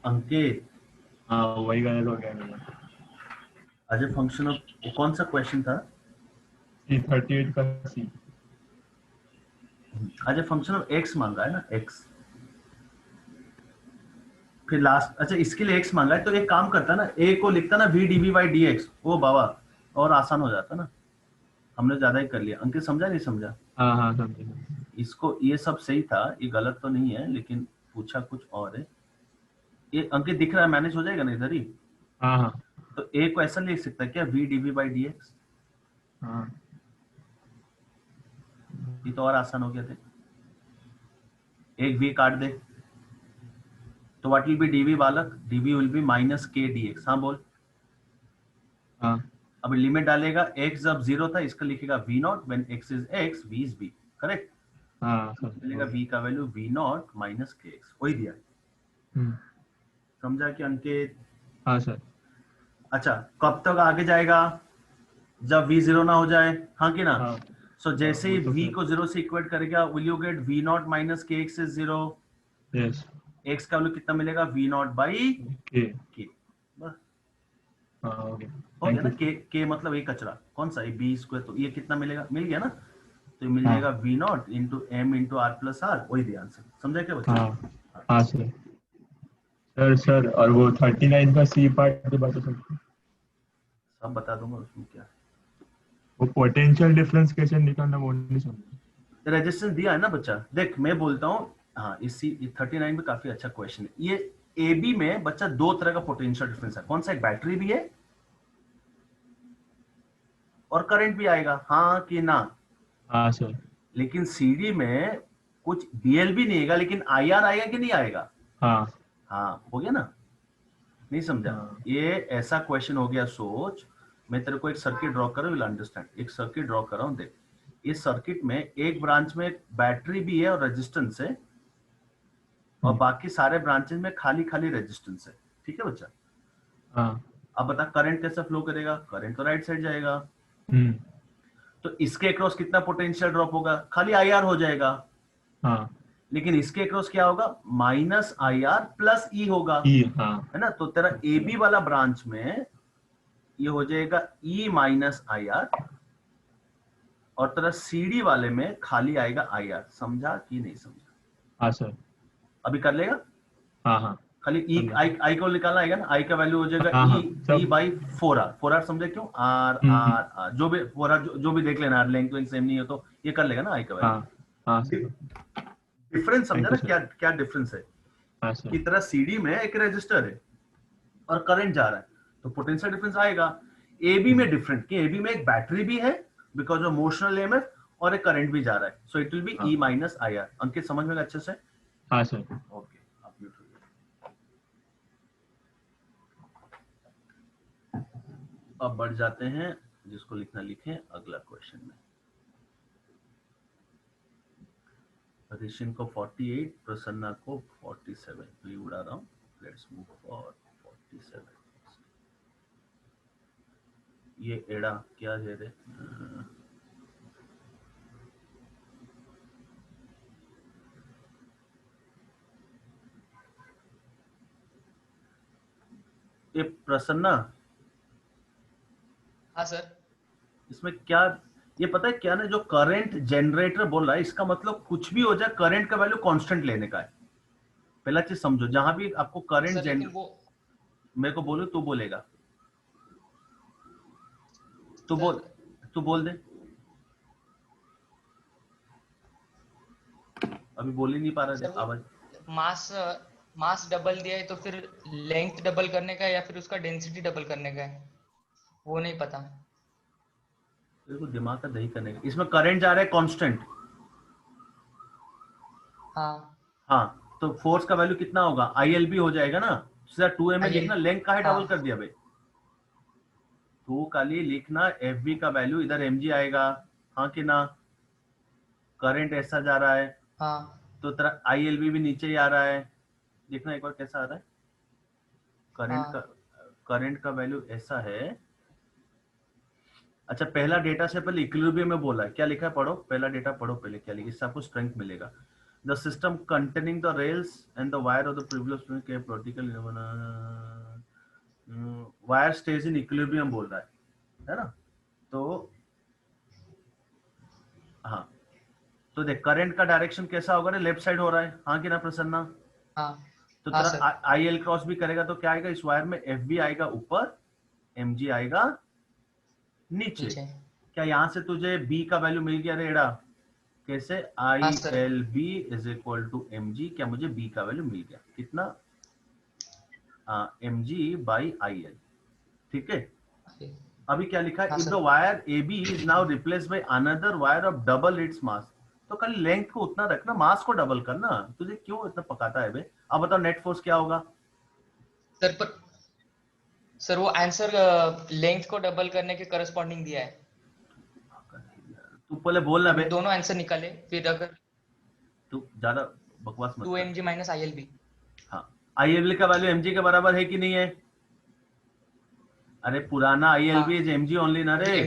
अंकित, हाँ वही गलत हो गया मेरा। एज ए फंक्शन ऑफ, कौन सा क्वेश्चन था? C38 का C। As a function of x मांगा है ना, x। फिर लास्ट, अच्छा इसके लिए x मांगा है, तो एक काम करता ना, a को लिखता ना v dv by dx। ओ बाबा, और आसान हो जाता ना। हमने ज्यादा ही कर लिया। अंकित समझा नहीं समझा? हाँ हाँ समझे। इसको, ये सब सही था, ये गलत तो नहीं है, लेकिन पूछा कुछ और है। ये अंकित दिख रहा है, मैनेज हो जाएगा ना इधर ही? हाँ हाँ। तो a को ऐसा लिख सकता है क्या? v dv by dx। हाँ। ये तो और आसान हो गया थे। एक v काट दे तो व्हाट विल बी dv बालक? dv will be minus k dx। हाँ बोल। हाँ। अब लिमिट डालेगा, x जब 0 था, इसका लिखेगा v not, when x is x, v is b। Correct? हाँ मिलेगा v का value v not minus kx। वही दिया है। समझा कि अंकित? हाँ सर। अच्छा, कब तक आगे जाएगा? जब v 0 ना हो जाए। हाँ कि ना? हाँ। सो जैसे ही वो तो v को 0 से इक्वेट करेगा, will you get v not minus kx is 0। Yes. x का वैल्यू कितना मिलेगा? v not by K। k। बस हाँ हो गया। हो गया ना? k मतलब ये कचरा कौन सा? ये b स्क्वायर। तो ये कितना मिलेगा? मिल गया ना? तो ये मिल जाएगा v not into m into r plus r। वही दिया आंसर। समझा क्या बच्चा? हाँ हाँ सर। सर और वो 39 का C पार्ट भी बता सकते हैं? सब बता दूंगा, उसमें क्या है। वो पोटेंशियल डिफरेंस कैसे निकालना वो नहीं समझा। रेजिस्टेंस दिया है ना बच्चा, देख मैं बोलता हूँ, हाँ इसी 39 में काफी अच्छा क्वेश्चन है ये। ए बी में बच्चा दो तरह का पोटेंशियल डिफरेंस है, कौन सा, एक बैटरी भी है और करंट भी आएगा, हाँ कि ना। हाँ सर। लेकिन सीडी में कुछ बीएल भी नहीं आएगा, लेकिन आईआर आएगा कि नहीं आएगा। हाँ हाँ हो गया ना, नहीं समझा। हाँ। ये ऐसा क्वेश्चन हो गया, सोच मैं तेरे को एक सर्किट ड्रॉ कर रहा हूँ, विल अंडरस्टैंड। एक सर्किट ड्रॉ कर रहा हूँ, देख इस सर्किट में एक ब्रांच में बैटरी भी है और रेजिस्टेंस है, और बाकी सारे ब्रांचेस में खाली खाली रेजिस्टेंस है, ठीक है बच्चा। हाँ। अब बता करंट कैसा फ्लो करेगा, करंट तो राइट साइड जाएगा, तो इसके अक्रॉस कितना पोटेंशियल ड्रॉप होगा, खाली आईआर हो जाएगा। हाँ। लेकिन इसके अक्रॉस क्या होगा, माइनस आईआर प्लस ई होगा, हाँ। है ना। तो तेरा ए बी वाला ब्रांच में ये हो जाएगा ई माइनस आईआर, और तेरा सीडी वाले में खाली आएगा आईआर। समझा कि नहीं समझा? हाँ सर। अभी कर लेगा। हाँ हाँ। खाली ई आई को निकालना आएगा ना, आई का वैल्यू हो जाएगा हाँ, हाँ, ई बाई 4R। 4R समझे क्यों, आर आर आर जो भी 4R जो भी देख लेना, लेंथ तो सेम नहीं है तो ये कर लेगा ना आई का वैल्यू। हाँ हाँ सर। डिफरेंस समझा ना, Thank you, क्या क्या डिफरेंस है। हाँ सर। की तरह सीडी में एक रेजिस्टर है और करंट जा रहा है, तो पोटेंशियल डिफरेंस आएगा। एबी में डिफरेंट, कि एबी में एक बैटरी भी है बिकॉज ऑफ मोशनल ईएमएफ, और एक करंट भी जा रहा है, so it will be E minus I R. Ankit समझ में अच्छे से? हाँ सर। ओके, आप म्यूट हो जाइए। अब बढ़ जाते हैं, जिसको लिखना लिखें अगला क्वेश्चन में। ऋषिन को 48, प्रसन्ना को 47, तो ये उड़ा रहा हूं। Let's move for 47। ये एड़ा क्या दे रहे, ये प्रसन्ना, हाँ सर। इसमें क्या, ये पता है क्या ना, जो करंट जनरेटर बोल रहा है इसका मतलब कुछ भी हो जाए करंट का वैल्यू कांस्टेंट लेने का है। पहला चीज समझो, जहां भी आपको करंट सर लेकिन वो मेरे को बोलो, तू बोलेगा, तू सर, बोल, तू बोल दे। अभी बोल ही नहीं पा सर रहा वो आवाज। मास मास डबल दिया है तो फिर लेंथ डबल करने का है या फिर उसका डेंसिटी डबल करने का है, वो नहीं पता। तेरे को दिमाग का दही करने का, इसमें करंट जा रहा है कांस्टेंट। हाँ हाँ, तो फोर्स का वैल्यू कितना होगा, ILB हो जाएगा ना। सीधा 2m IL लिखना, लेंथ का है हाँ डबल कर दिया भाई। तो खाली लिखना FB का वैल्यू, इधर mg आएगा, हाँ कि ना। करंट ऐसा जा रहा है, हाँ तो तेरा ILB भी नीचे ही आ रहा है। देखना एक बार कैसा आ रहा है करंट का। करंट का वैल्यू ऐसा है। अच्छा, पहला डेटा से पहले इक्विलिब्रियम में बोला है, क्या लिखा है पढ़ो, पहला डेटा पढ़ो पहले, क्या लिखा, इससे आपको स्ट्रेंथ मिलेगा। The system containing the rails and the wire of the previous vertical wire stage in equilibrium बोल रहा है ना। तो हाँ, तो देख करंट का डायरेक्शन कैसा होगा, लेफ्ट साइड हो रहा है, हाँ कि ना प्रसन्ना। हाँ तो हाँ तेरा सर। IL क्रॉस भी करेगा तो क्या आएगा, इस वायर में FB आएगा ऊपर, MG आएगा नीचे। नीचे क्या यहां से तुझे B का वैल्यू मिल गया रेड़ा, कैसे, हाँ sir. ILB is equal to MG। क्या मुझे B का वैल्यू मिल गया, कितना, MG बाई IL, ठीक है। अभी क्या लिखा है, हाँ if sir. The wire AB is now replaced by another wire of double its mass. तो खाली लेंथ को उतना रखना, मास को डबल करना, तुझे क्यों इतना पकाता है बे। अब बताओ नेट फोर्स क्या होगा। सर पर सर वो आंसर लेंथ को डबल करने के करस्पॉन्डिंग दिया है। तू पहले बोलना बे, दोनों आंसर निकाले फिर अगर तू ज्यादा बकवास मत 2mg माइनस ILB। हाँ, ILB का वैल्यू MG के बराबर है कि नहीं है। अरे पुराना ILB इज MG ओनली ना रे।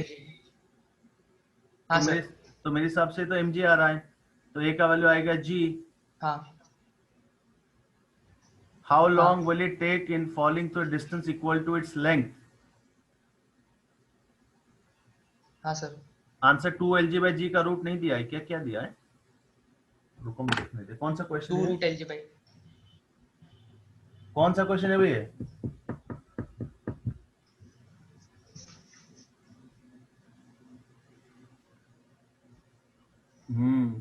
हाँ तो सर। मेरे हिसाब से तो MG आ रहा है, तो A का वैल्यू आएगा G। हाँ how long will it take in falling to distance equal to its length. हाँ सर। आंसर 2LG/G का रूट नहीं दिया है क्या, क्या दिया है, रुको मैं देखने दे, कौन सा क्वेश्चन 2 है, रूट LG बाई। कौन सा क्वेश्चन है भैया।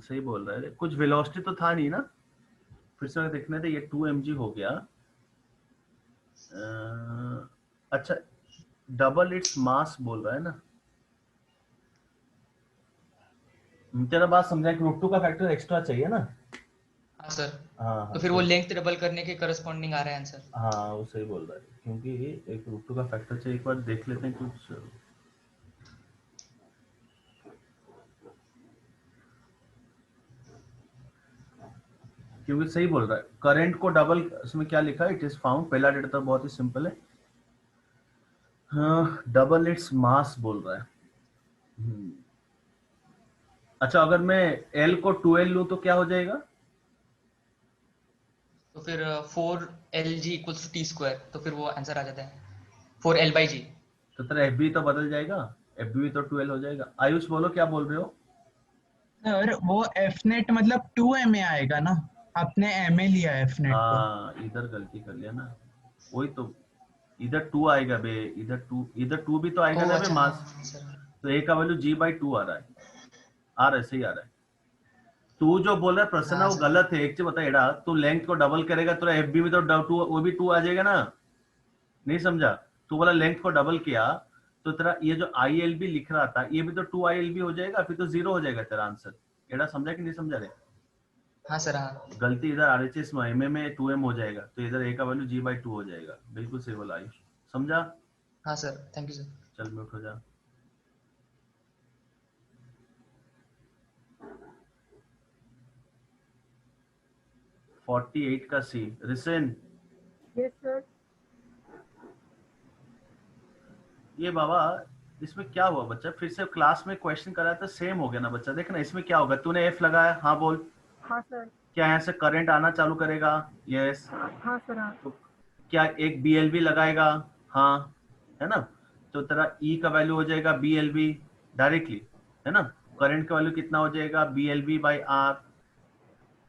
सही बोल रहा है, कुछ वेलोसिटी तो था नहीं ना, फिर से देखने थे। ये 2 mg हो गया। अच्छा, डबल इट्स मास बोल रहा है ना। तेरा बात समझा कि √2 का फैक्टर एक्स्ट्रा चाहिए ना। हाँ सर, हाँ तो हाँ फिर वो लेंथ डबल करने के करस्पॉन्डिंग आ रहा है आंसर। हाँ, वो सही बोल रहा है, क्योंकि एक √2 का फैक्टर चाहिए। एक बार देख लेते हैं कुछ। क्योंकि सही बोल रहा है, करंट को डबल, इसमें क्या लिखा है, इट इज फाउंड, पहला डेटा तो बहुत ही सिंपल है। हाँ, डबल इट्स मास बोल रहा है। अच्छा, अगर मैं L को 2L लूं तो क्या हो जाएगा? तो फिर 4lg इक्वल्स टू t², तो फिर वो आंसर आ जाता है 4l/g। तो तेरा FB तो बदल जाएगा, FB भी तो 2L हो जाएगा। आयुष बोलो क्या बोल रहे हो? सर वो एफ नेट मतलब 2 ma आएगा ना, आपने ma लिया एफ नेट को। हाँ, इधर गलती कर लिया ना, वही तो। इधर 2 आएगा बे, इधर 2 भी तो आएगा ओह ना बे अच्छा, मास। हाँ सर। तो A का वैल्यू G/2 आ रहा है, सही आ रहा है। तू जो बोल रहा है प्रश्न हाँ वो सर। गलत है। एक चीज बता एडा, तू लेंथ को डबल करेगा तो FB में तो 2, वो भी 2 आ जाएगा ना। नहीं समझा? तू बोला लेंथ को डबल किया तो तेरा ये जो ILB लिख रहा था ये भी तो 2 ILB हो जाएगा, फिर तो 0 हो जाएगा तेरा आंसर। एडा समझा कि नहीं समझा रे? हाँ सर, हाँ। गलती इधर RHS में MM में 2M हो जाएगा, तो इधर A का वैल्यू G/2 हो जाएगा। बिल्कुल सही बोला आयुष, समझा? हाँ सर, थैंक यू सर। चल म्यूट हो जा। फोर्टी 48 का C, रिसेन। Yes sir. ये बाबा, इसमें क्या हुआ बच्चा? फिर से क्लास में क्वेश्चन कराया था, सेम हो गया ना बच्चा। देखना इसमें क्या होगा। तूने F लगाया, हाँ बोल। हाँ सर। क्या यहाँ से करंट आना चालू करेगा? यस। हाँ सर। हाँ। तो क्या एक BLB लगाएगा? हाँ, है ना। तो तेरा E का वैल्यू हो जाएगा BLB डायरेक्टली, है ना। करंट का वैल्यू कितना हो जाएगा? BLB/R।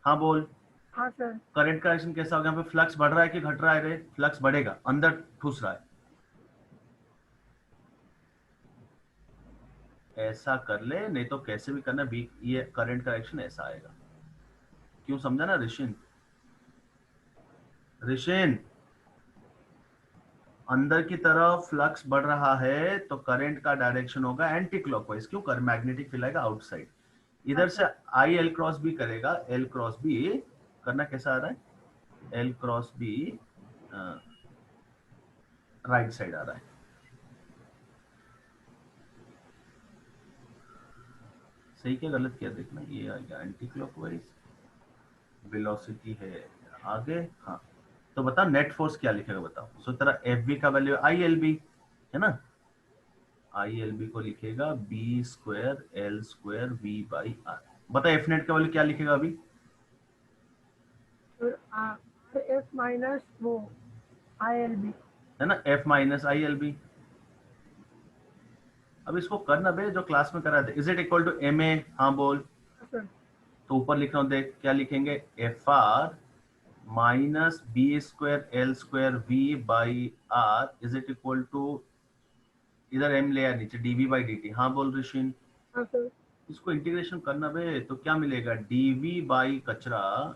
हाँ बोल। हाँ सर। करंट का डायरेक्शन कैसा होगा? यहाँ पे फ्लक्स बढ़ रहा है कि घट रहा है रे? फ्लक्स बढ़ेगा, अंदर ठूस रहा है। ऐसा कर ले, नहीं तो कैसे भी करना। ये करंट का डायरेक्शन ऐसा आएगा। क्यों, समझा ना ऋषिन? ऋषिन, अंदर की तरफ फ्लक्स बढ़ रहा है तो करंट का डायरेक्शन होगा एंटी क्लॉकवाइज। क्यों? कर मैग्नेटिक फील्ड आएगा आउटसाइड। इधर से IL×B करेगा, L×B करना कैसा आ रहा है? L×B राइट साइड आ रहा है। सही क्या गलत किया देखना। ये आएगा एंटी क्लॉकवाइज, वेलोसिटी है आगे। हाँ, तो बता नेट फोर्स क्या लिखेगा बताओ। सो तेरा FB का वैल्यू ILB है ना। ILB को लिखेगा B²L²V/R। बता F नेट का वैल्यू क्या लिखेगा अभी? F माइनस वो ILB है ना, F-ILB। अब इसको करना बे जो क्लास में करा थे। Is it equal to MA? हाँ बोल। सर। तो ऊपर लिख रहा हूँ, देख क्या लिखेंगे। FR minus B²L²V/R is it equal to, इधर M ले आ नीचे, dV/dt। हाँ बोल ऋषिन। हाँ सर। इसको इंटीग्रेशन करना बे तो क्या मिलेगा? dV कचरा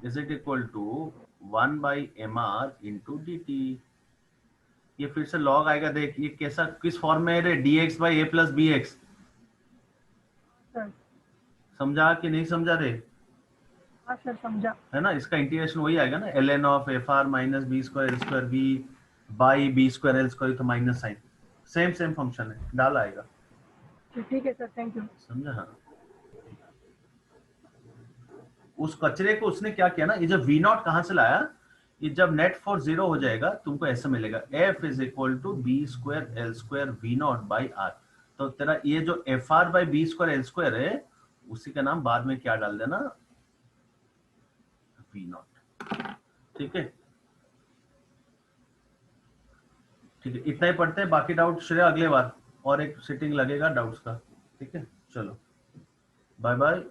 is it equal to 1/mR into dt। ये फिर से लॉग आएगा। देख ये कैसा, किस फॉर्म में है रे? dx/a+bx। सर। समझा कि नहीं समझा रे? हाँ सर, समझा। है ना, इसका इंटीग्रेशन वही आएगा ना, ln(f(r - b²l²v/b²l²) तो माइनस साइन। सेम फंक्शन है, डाल आएगा। ठीक है सर, थैंक यू। समझा? हाँ, उस कचरे को उसने क्या किया ना, ये जब V0 कहां से लाया, ये जब नेट फोर्स 0 हो जाएगा तुमको ऐसा मिलेगा, F is equal to B²L²V0/R। तो तेरा ये जो FR/B²L² है उसी का नाम बाद में क्या डाल देना, V0। ठीक है, ठीक है, इतना ही पढ़ते हैं। बाकी डाउट श्रेया अगले बार और एक सिटिंग लगेगा डाउट्स का। ठीक है, चलो बाय बाय।